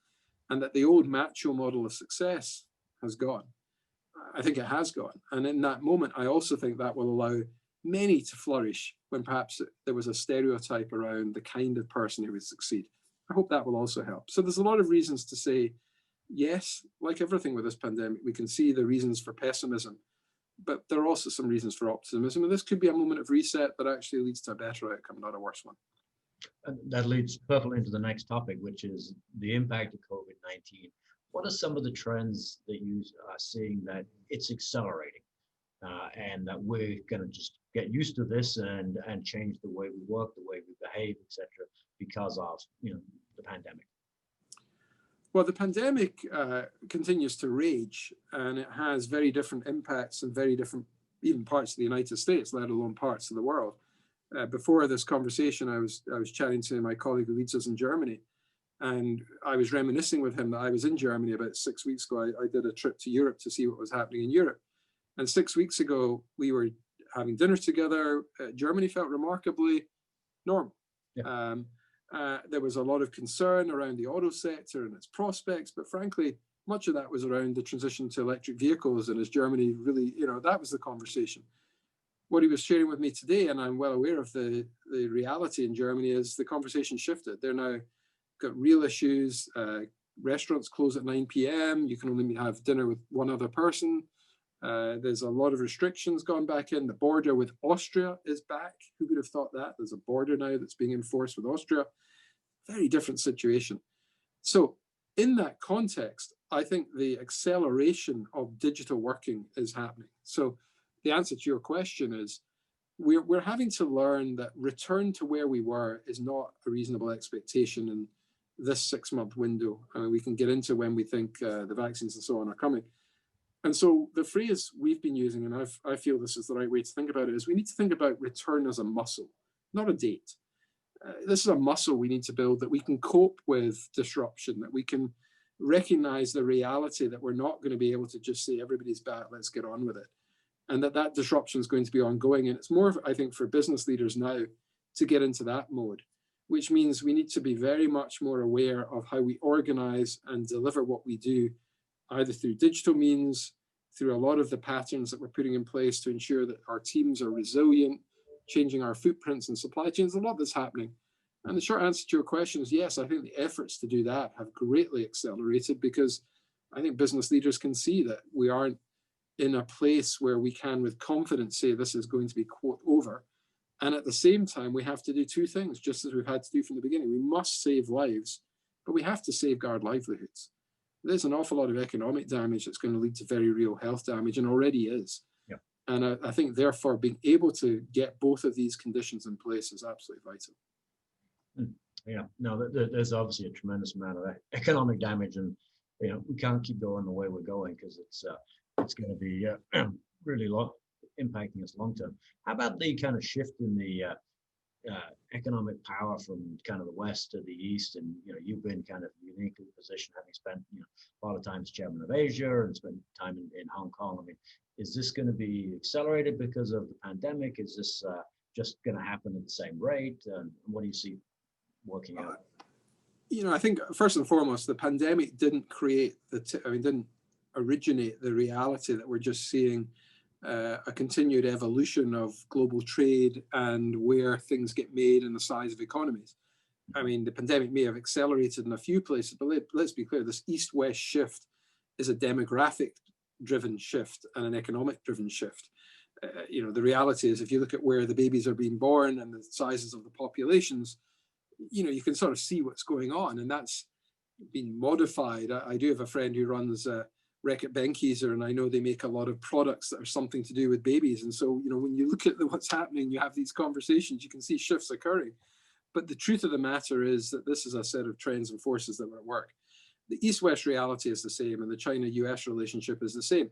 and that the old macho model of success has gone. I think it has gone. And in that moment, I also think that will allow many to flourish when perhaps there was a stereotype around the kind of person who would succeed. I hope that will also help. So there's a lot of reasons to say, yes, like everything with this pandemic, we can see the reasons for pessimism, but there are also some reasons for optimism. And this could be a moment of reset that actually leads to a better outcome, not a worse one. And that leads perfectly into the next topic, which is the impact of COVID-19. What are some of the trends that you are seeing that it's accelerating, and that we're going to just get used to this and change the way we work, the way we behave, etc., because of the pandemic? Well, the pandemic continues to rage, and it has very different impacts in very different, even parts of the United States, let alone parts of the world. Before this conversation, I was chatting to my colleague who leads us in Germany, and I was reminiscing with him that I was in Germany about 6 weeks ago. I did a trip to Europe to see what was happening in Europe. And 6 weeks ago, we were having dinner together. Germany felt remarkably normal. Yeah. There was a lot of concern around the auto sector and its prospects, but frankly, much of that was around the transition to electric vehicles. And as Germany really, that was the conversation. What he was sharing with me today, and I'm well aware of the reality in Germany, is the conversation shifted. They're now got real issues. Restaurants close at 9 p.m. You can only have dinner with one other person. There's a lot of restrictions gone back in. The border with Austria is back. Who would have thought that? There's a border now that's being enforced with Austria. Very different situation. So in that context, I think the acceleration of digital working is happening. So the answer to your question is we're having to learn that return to where we were is not a reasonable expectation in this 6-month window. I mean, we can get into when we think the vaccines and so on are coming. And so the phrase we've been using, and I feel this is the right way to think about it, is we need to think about return as a muscle, not a date. This is a muscle we need to build that we can cope with disruption, that we can recognize the reality that we're not going to be able to just say everybody's back, let's get on with it. And that disruption is going to be ongoing. And it's more, I think, for business leaders now to get into that mode, which means we need to be very much more aware of how we organize and deliver what we do, either through digital means, through a lot of the patterns that we're putting in place to ensure that our teams are resilient, changing our footprints and supply chains. A lot that's happening. And the short answer to your question is yes, I think the efforts to do that have greatly accelerated, because I think business leaders can see that we aren't in a place where we can with confidence say this is going to be, quote, over. And at the same time, we have to do two things, just as we've had to do from the beginning. We must save lives, but we have to safeguard livelihoods. There's an awful lot of economic damage that's going to lead to very real health damage, and already is. Yeah. And I think, therefore, being able to get both of these conditions in place is absolutely vital. Yeah, no, there's obviously a tremendous amount of economic damage, and we can't keep going the way we're going, because it's going to be really impacting us long term. How about the kind of shift in the economic power from kind of the west to the east? And you've been kind of uniquely positioned, having spent a lot of time as chairman of Asia and spent time in Hong Kong. I mean, is this going to be accelerated because of the pandemic? Is this just going to happen at the same rate? And what do you see working out? I think first and foremost, the pandemic didn't create didn't originate the reality that we're just seeing a continued evolution of global trade and where things get made and the size of economies. I mean, the pandemic may have accelerated in a few places, but let's be clear, this east-west shift is a demographic-driven shift and an economic-driven shift. The reality is, if you look at where the babies are being born and the sizes of the populations, you can sort of see what's going on, and that's been modified. I do have a friend who runs Reckitt Benckiser, and I know they make a lot of products that are something to do with babies. And so, when you look at what's happening, you have these conversations, you can see shifts occurring. But the truth of the matter is that this is a set of trends and forces that are at work. The East-West reality is the same, and the China-US relationship is the same.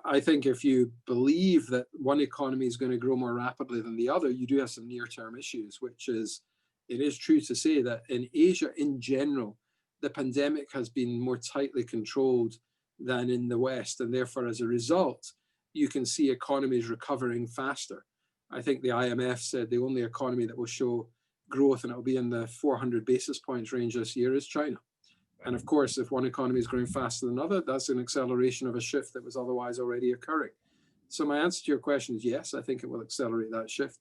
I think if you believe that one economy is going to grow more rapidly than the other, you do have some near-term issues, which is, it is true to say that in Asia in general, the pandemic has been more tightly controlled than in the West. And therefore, as a result, you can see economies recovering faster. I think the IMF said the only economy that will show growth, and it will be in the 400 basis points range this year, is China. And of course, if one economy is growing faster than another, that's an acceleration of a shift that was otherwise already occurring. So my answer to your question is yes, I think it will accelerate that shift.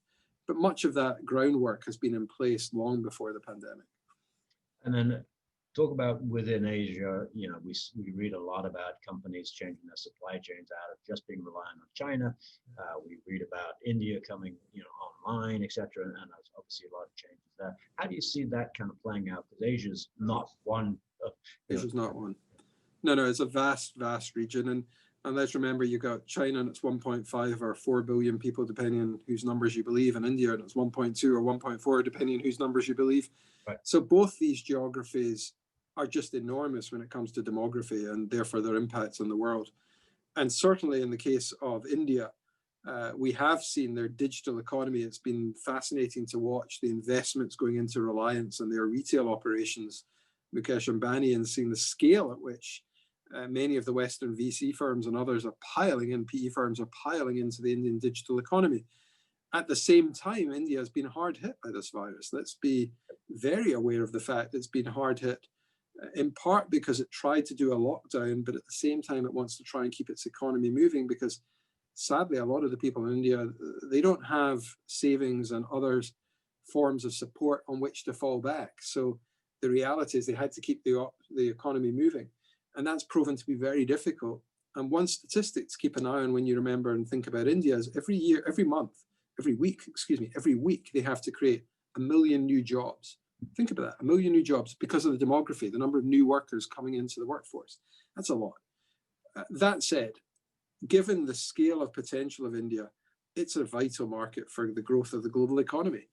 But much of that groundwork has been in place long before the pandemic. And then talk about within Asia, we read a lot about companies changing their supply chains out of just being reliant on China. We read about India coming, online, et cetera. And obviously see a lot of changes there. How do you see that kind of playing out? Because Asia's not one. Asia's not one. No, it's a vast, vast region. And let's remember, you've got China and it's 1.5 or 4 billion people, depending on whose numbers you believe, and India and it's 1.2 or 1.4, depending on whose numbers you believe. Right. So both these geographies are just enormous when it comes to demography and therefore their impacts on the world. And certainly in the case of India, we have seen their digital economy. It's been fascinating to watch the investments going into Reliance and their retail operations, Mukesh Ambani, and seeing the scale at which many of the Western VC firms and others are piling in, PE firms are piling into the Indian digital economy. At the same time, India has been hard hit by this virus. Let's be very aware of the fact that it's been hard hit, in part because it tried to do a lockdown, but at the same time, it wants to try and keep its economy moving because sadly, a lot of the people in India, they don't have savings and other forms of support on which to fall back. So the reality is they had to keep the economy moving. And that's proven to be very difficult. And one statistic to keep an eye on when you remember and think about India is every week, they have to create 1 million new jobs. Think about that, 1 million new jobs because of the demography, the number of new workers coming into the workforce. That's a lot. That said, given the scale of potential of India, it's a vital market for the growth of the global economy.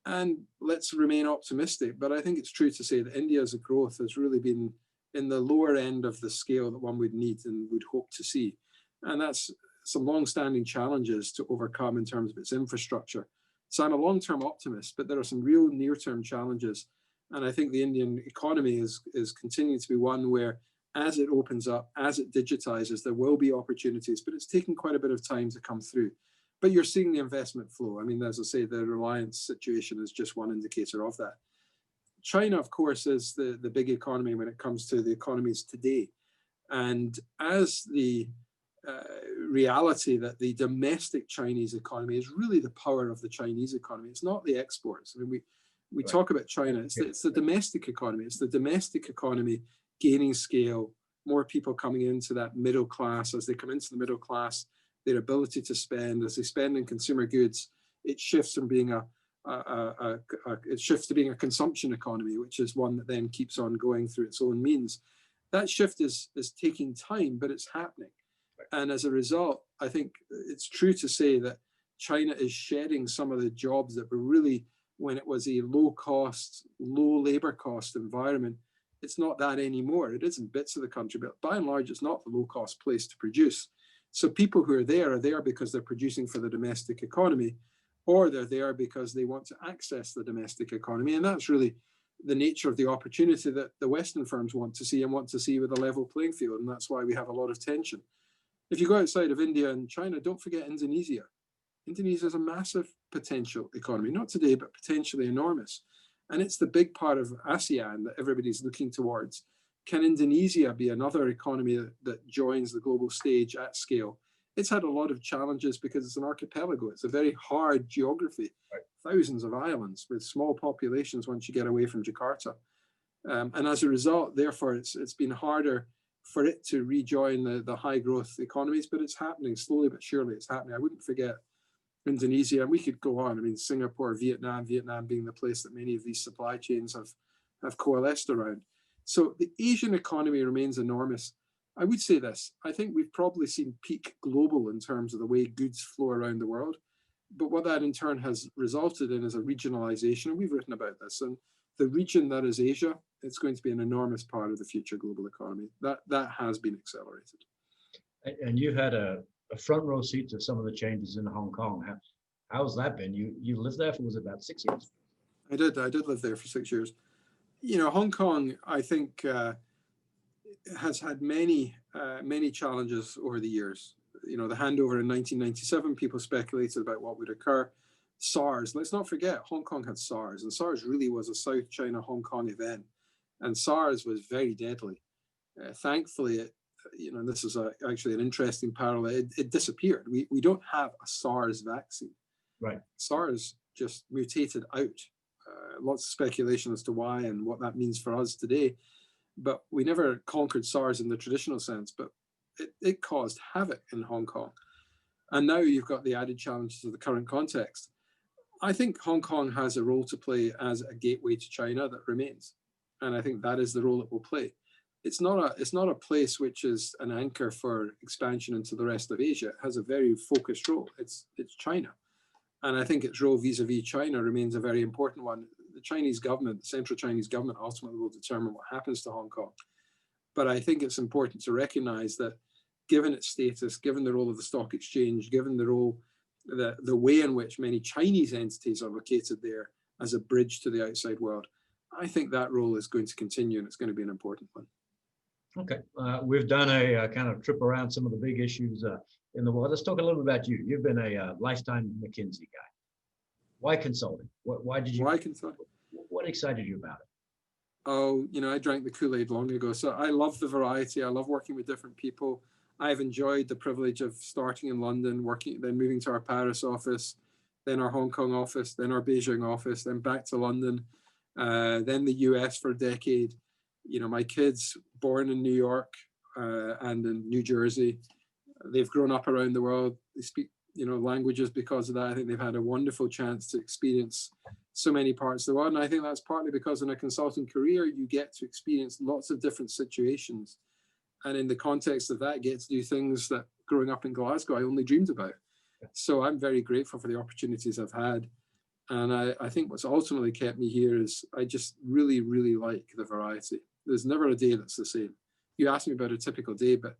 And let's remain optimistic, but I think it's true to say that India's growth has really been in the lower end of the scale that one would need and would hope to see. And that's some long-standing challenges to overcome in terms of its infrastructure. So I'm a long-term optimist, but there are some real near-term challenges. And I think the Indian economy is continuing to be one where as it opens up, as it digitizes, there will be opportunities, but it's taking quite a bit of time to come through. But you're seeing the investment flow. I mean, as I say, the Reliance situation is just one indicator of that. China, of course, is the big economy when it comes to the economies today. And as the reality that the domestic Chinese economy is really the power of the Chinese economy. It's not the exports. I mean, we talk about China. It's the domestic economy. It's the domestic economy gaining scale, more people coming into that middle class. As they come into the middle class, their ability to spend, as they spend in consumer goods, it shifts from being it shifts to being a consumption economy, which is one that then keeps on going through its own means. That shift is taking time, but it's happening. And as a result, I think it's true to say that China is shedding some of the jobs that were really, when it was a low cost, low labor cost environment, it's not that anymore. It is in bits of the country, but by and large, it's not the low cost place to produce. So people who are there because they're producing for the domestic economy, or they're there because they want to access the domestic economy. And that's really the nature of the opportunity that the Western firms want to see with a level playing field. And that's why we have a lot of tension. If you go outside of India and China, don't forget Indonesia. Indonesia is a massive potential economy, not today, but potentially enormous. And it's the big part of ASEAN that everybody's looking towards. Can Indonesia be another economy that joins the global stage at scale? It's had a lot of challenges because it's an archipelago. It's a very hard geography, right. Thousands of islands with small populations once you get away from Jakarta. And as a result, therefore, it's been harder for it to rejoin the high growth economies, but it's happening slowly but surely. It's happening. I wouldn't forget Indonesia, and we could go on. I mean, Singapore, Vietnam being the place that many of these supply chains have coalesced around. So the Asian economy remains enormous. I would say this, I think we've probably seen peak global in terms of the way goods flow around the world. But what that in turn has resulted in is a regionalization, and we've written about this. And the region that is Asia, it's going to be an enormous part of the future global economy. That has been accelerated. And you had a front row seat to some of the changes in Hong Kong. How's that been? You lived there for, was it about 6 years? I did live there for 6 years. You know, Hong Kong, I think, has had many challenges over the years. You know, the handover in 1997, people speculated about what would occur. SARS, let's not forget, Hong Kong had SARS, and SARS really was a South China Hong Kong event, and SARS was very deadly. Thankfully, and this is actually an interesting parallel, it disappeared. We don't have a SARS vaccine. Right. SARS just mutated out. Lots of speculation as to why and what that means for us today. But we never conquered SARS in the traditional sense, but it caused havoc in Hong Kong. And now you've got the added challenges of the current context. I think Hong Kong has a role to play as a gateway to China that remains, and I think that is the role it will play. It's not a place which is an anchor for expansion into the rest of Asia. It has a very focused role. It's China, and I think its role vis-a-vis China remains a very important one. The Chinese government, the central Chinese government, ultimately will determine what happens to Hong Kong. But I think it's important to recognize that, given its status, given the role of the stock exchange, given the role, the way in which many Chinese entities are located there as a bridge to the outside world, I think that role is going to continue, and it's going to be an important one. Okay, we've done a kind of trip around some of the big issues in the world. Let's talk a little bit about you. You've been a lifetime McKinsey guy. Why consulting? Why did you? Why consulting? What excited you about it? Oh, I drank the Kool-Aid long ago. So I love the variety. I love working with different people. I've enjoyed the privilege of starting in London, then moving to our Paris office, then our Hong Kong office, then our Beijing office, then back to London, then the US for a decade. My kids, born in New York and in New Jersey, they've grown up around the world. They speak, languages because of that. I think they've had a wonderful chance to experience so many parts of the world. And I think that's partly because in a consulting career, you get to experience lots of different situations. And in the context of that, get to do things that growing up in Glasgow, I only dreamed about. So I'm very grateful for the opportunities I've had. And I think what's ultimately kept me here is I just really, really like the variety. There's never a day that's the same. You asked me about a typical day, but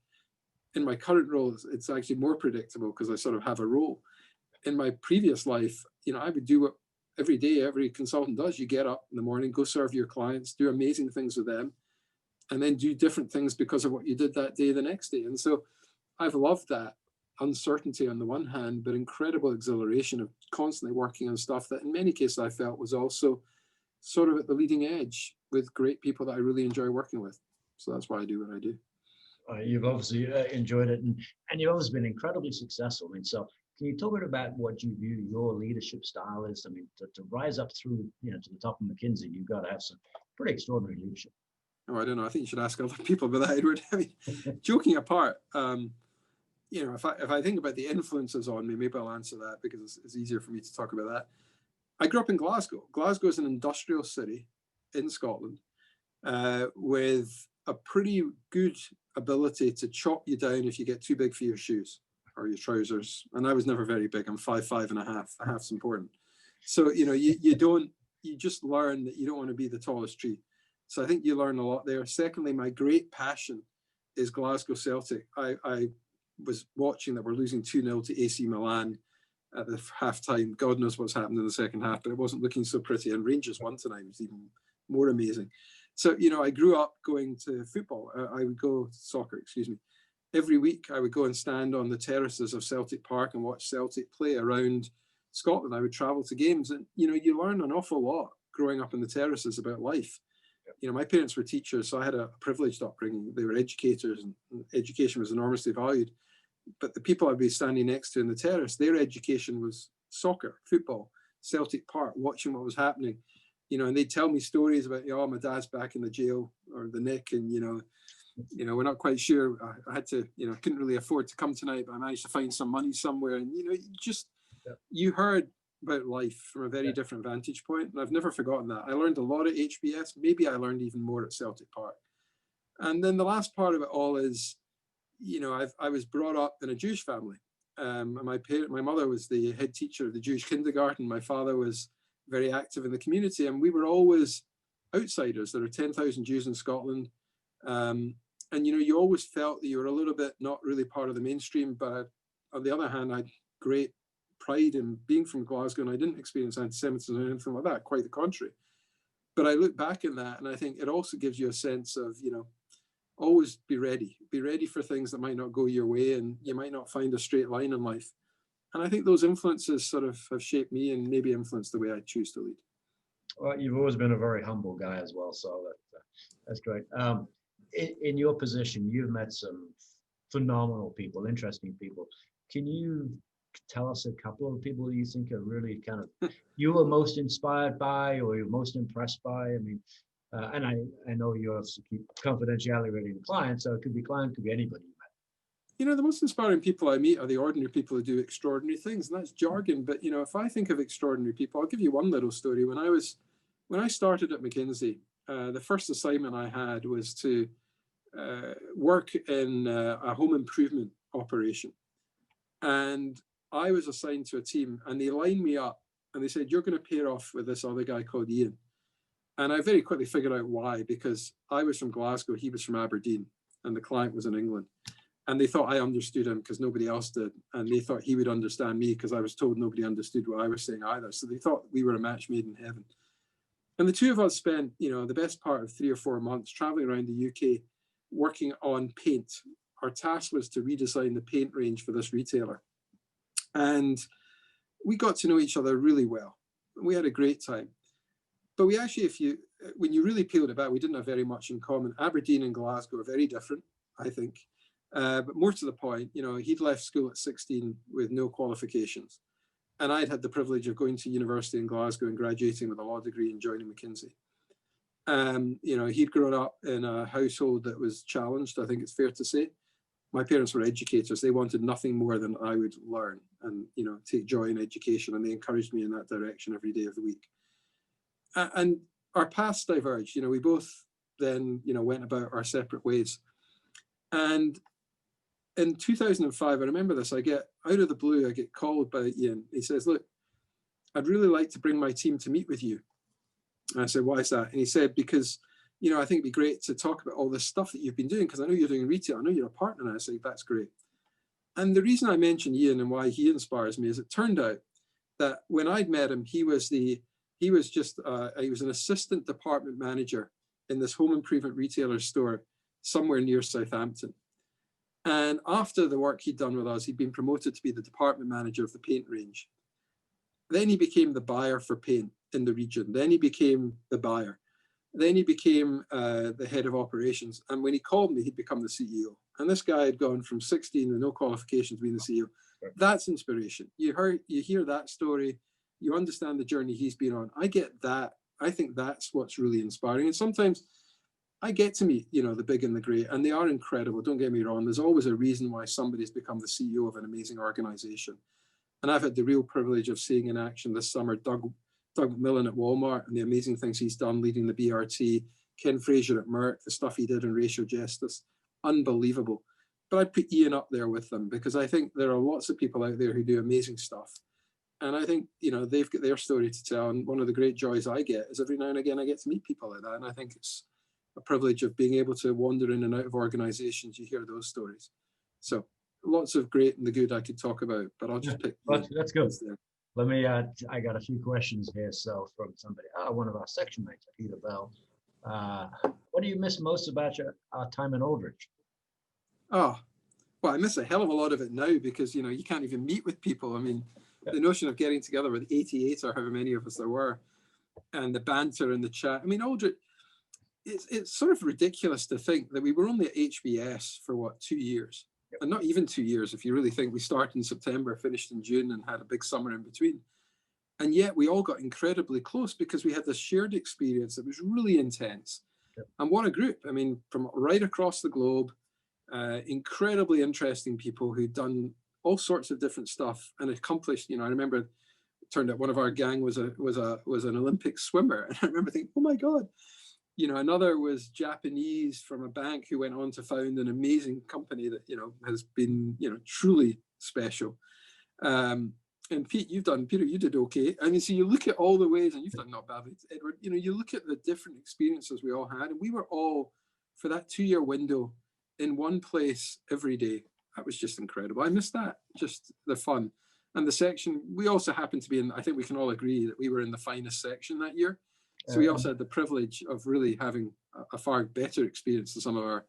in my current role, it's actually more predictable because I sort of have a role. In my previous life, I would do what every day every consultant does. You get up in the morning, go serve your clients, do amazing things with them, and then do different things because of what you did that day the next day. And so I've loved that uncertainty on the one hand, but incredible exhilaration of constantly working on stuff that in many cases I felt was also sort of at the leading edge with great people that I really enjoy working with. So that's why I do what I do. You've obviously enjoyed it, and you've always been incredibly successful. I mean, so can you talk a bit about what you view your leadership style is? I mean, to rise up through, to the top of McKinsey, you've got to have some pretty extraordinary leadership. Oh, I don't know. I think you should ask other people about that, Edward. I mean, joking apart, if I think about the influences on me, maybe I'll answer that because it's easier for me to talk about that. I grew up in Glasgow. Glasgow is an industrial city in Scotland with a pretty good ability to chop you down if you get too big for your shoes or your trousers. And I was never very big. I'm 5'5.5". A half's important. So, you just learn that you don't want to be the tallest tree. So I think you learn a lot there. Secondly, my great passion is Glasgow Celtic. I was watching that we're losing 2-0 to AC Milan at the halftime. God knows what's happened in the second half, but it wasn't looking so pretty. And Rangers won tonight. It was even more amazing. So, I grew up going to football. I would go soccer, excuse me. Every week I would go and stand on the terraces of Celtic Park and watch Celtic play around Scotland. I would travel to games and, you learn an awful lot growing up in the terraces about life. My parents were teachers, so I had a privileged upbringing. They were educators and education was enormously valued. But the people I'd be standing next to in the terrace, their education was soccer, football, Celtic Park, watching what was happening. And they'd tell me stories about, my dad's back in the jail or the Nick, and, we're not quite sure. I had to, couldn't really afford to come tonight, but I managed to find some money somewhere. And, you heard about life from a very different vantage point. And I've never forgotten that. I learned a lot at HBS. Maybe I learned even more at Celtic Park. And then the last part of it all is, I was brought up in a Jewish family. My mother was the head teacher of the Jewish kindergarten. My father was very active in the community, and we were always outsiders. There are 10,000 Jews in Scotland. And, you always felt that you were a little bit not really part of the mainstream, but on the other hand, I had great pride in being from Glasgow, and I didn't experience anti-Semitism or anything like that, quite the contrary. But I look back in that, and I think it also gives you a sense of, always be ready for things that might not go your way, and you might not find a straight line in life. And I think those influences sort of have shaped me and maybe influenced the way I choose to lead. Well, you've always been a very humble guy as well, so that's great. In your position, you've met some phenomenal people, interesting people. Can you tell us a couple of people you think are really kind of you were most inspired by or you're most impressed by? I mean, and I know you also keep confidentiality with the client, so it could be client, could be anybody you met. you know, the most inspiring people I meet are the ordinary people who do extraordinary things, and that's jargon. But, you know, if I think of extraordinary people, I'll give you one little story. When I started at McKinsey, the first assignment I had was to work in a home improvement operation. And I was assigned to a team, and they lined me up and they said, you're going to pair off with this other guy called Ian. And I very quickly figured out why, because I was from Glasgow, he was from Aberdeen, and the client was in England. And they thought I understood him because nobody else did. And they thought he would understand me because I was told nobody understood what I was saying either. So they thought we were a match made in heaven. And the two of us spent, you know, the best part of 3 or 4 months traveling around the UK working on paint. Our task was to redesign the paint range for this retailer. And we got to know each other really well. We had a great time. But we actually, when you really peeled it back, we didn't have very much in common. Aberdeen and Glasgow are very different, I think. But more to the point, you know, he'd left school at 16 with no qualifications. And I'd had the privilege of going to university in Glasgow and graduating with a law degree and joining McKinsey. You know, he'd grown up in a household that was challenged, I think it's fair to say. My parents were educators. They wanted nothing more than I would learn and, you know, take joy in education. And they encouraged me in that direction every day of the week. And our paths diverged. You know, we both then, you know, went about our separate ways. And in 2005, I remember this, I get out of the blue, I get called by Ian. He says, look, I'd really like to bring my team to meet with you. And I said, why is that? And he said, because, you know, I think it'd be great to talk about all this stuff that you've been doing, because I know you're doing retail. I know you're a partner. And I said, that's great. And the reason I mentioned Ian and why he inspires me is it turned out that when I'd met him, he was an assistant department manager in this home improvement retailer store somewhere near Southampton. And after the work he'd done with us, he'd been promoted to be the department manager of the paint range. Then he became the buyer for paint in the region. Then he became the buyer. Then he became the head of operations. And when he called me, he'd become the CEO. And this guy had gone from 16 with no qualifications being the CEO. That's inspiration. You hear that story, you understand the journey he's been on. I get that. I think that's what's really inspiring. And sometimes I get to meet, you know, the big and the great, and they are incredible. Don't get me wrong. There's always a reason why somebody's become the CEO of an amazing organization. And I've had the real privilege of seeing in action this summer Doug McMillan at Walmart and the amazing things he's done leading the BRT, Ken Fraser at Merck, the stuff he did in racial justice, unbelievable. But I'd put Ian up there with them because I think there are lots of people out there who do amazing stuff. And I think, you know, they've got their story to tell. And one of the great joys I get is every now and again I get to meet people like that. And I think it's a privilege of being able to wander in and out of organizations. You hear those stories. So lots of great and the good I could talk about, but I'll just pick. That's good. Let me, I got a few questions here. So from somebody, one of our section mates, Peter Bell. What do you miss most about your time in Aldrich? Oh, well, I miss a hell of a lot of it now because, you know, you can't even meet with people. I mean, the notion of getting together with 88 or however many of us there were and the banter and the chat. I mean, Aldrich, it's sort of ridiculous to think that we were only at HBS for 2 years? Yep. And not even 2 years, if you really think. We started in September, finished in June, and had a big summer in between. And yet we all got incredibly close because we had this shared experience that was really intense. Yep. And what a group. I mean, from right across the globe, incredibly interesting people who'd done all sorts of different stuff and accomplished, you know, I remember it turned out one of our gang was an Olympic swimmer. And I remember thinking, oh my God. You know, another was Japanese from a bank who went on to found an amazing company that, you know, has been, you know, truly special. And Pete, you did okay. I mean, so you look at all the ways, and you've done not badly, Edward, you know, you look at the different experiences we all had, and we were all, for that 2-year window, in one place every day. That was just incredible. I miss that, just the fun. And the section, we also happened to be in, I think we can all agree that we were in the finest section that year. So we also had the privilege of really having a far better experience than some of our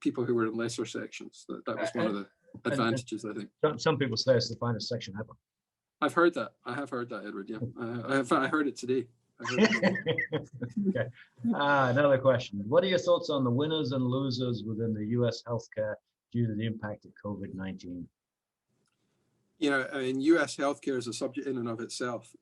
people who were in lesser sections. That was one of the advantages, I think. Some people say it's the finest section ever. I've heard that. I have heard that, Edward. Yeah, I heard it today. Okay. Another question. What are your thoughts on the winners and losers within the U.S. healthcare due to the impact of COVID-19? You know, I mean, U.S. healthcare is a subject in and of itself.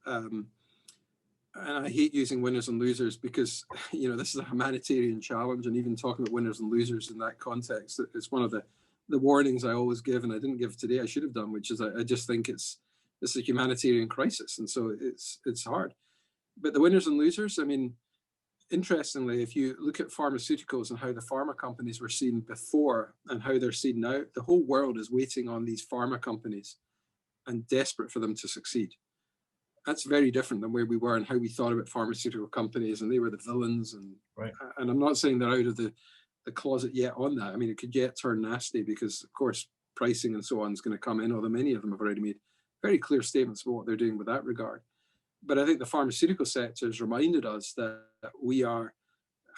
And I hate using winners and losers because, you know, this is a humanitarian challenge, and even talking about winners and losers in that context is one of the the warnings I always give, and I didn't give today, I should have done, which is I just think this is a humanitarian crisis, and so it's hard. But the winners and losers, I mean, interestingly, if you look at pharmaceuticals and how the pharma companies were seen before and how they're seen now, the whole world is waiting on these pharma companies and desperate for them to succeed. That's very different than where we were and how we thought about pharmaceutical companies, and they were the villains. And right. And I'm not saying they're out of the closet yet on that. I mean, it could yet turn nasty because, of course, pricing and so on is going to come in, although many of them have already made very clear statements about what they're doing with that regard. But I think the pharmaceutical sector has reminded us that we are,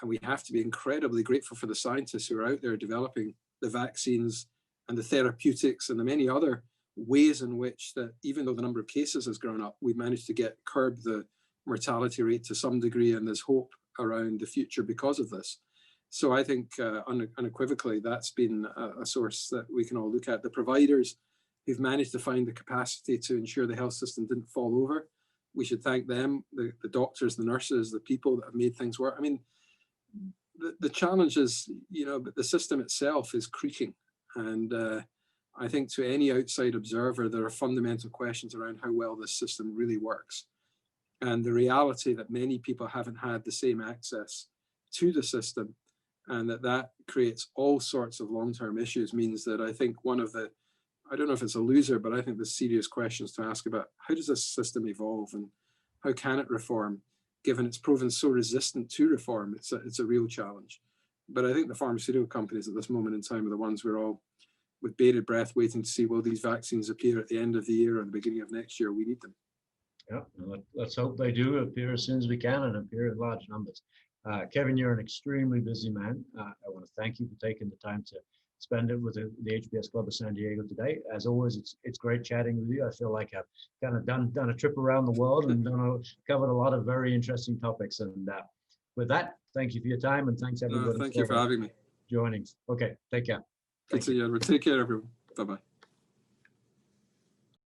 and we have to be incredibly grateful for the scientists who are out there developing the vaccines and the therapeutics and the many other ways in which that, even though the number of cases has grown up, we've managed to curb the mortality rate to some degree, and there's hope around the future because of this. So I think unequivocally that's been a source that we can all look at. The providers who've managed to find the capacity to ensure the health system didn't fall over, we should thank them, the doctors, the nurses, the people that have made things work. I mean, the challenge is, but the system itself is creaking. And I think to any outside observer, there are fundamental questions around how well this system really works. And the reality that many people haven't had the same access to the system, and that creates all sorts of long-term issues, means that I think one of the, I don't know if it's a loser, but I think there's serious questions to ask about how does this system evolve and how can it reform, given it's proven so resistant to reform. It's a real challenge. But I think the pharmaceutical companies at this moment in time are the ones we're all with bated breath waiting to see, will these vaccines appear at the end of the year or the beginning of next year? We need them. Yeah, let's hope they do appear as soon as we can and appear in large numbers. Kevin, you're an extremely busy man. I want to thank you for taking the time to spend it with the HBS Club of San Diego today. As always, it's great chatting with you. I feel like I've kind of done a trip around the world and covered a lot of very interesting topics. And with that, thank you for your time, and thanks everybody. Thank you for having me. Joining. Okay, take care. Good to see you, Edward. Take care, everyone. Bye-bye.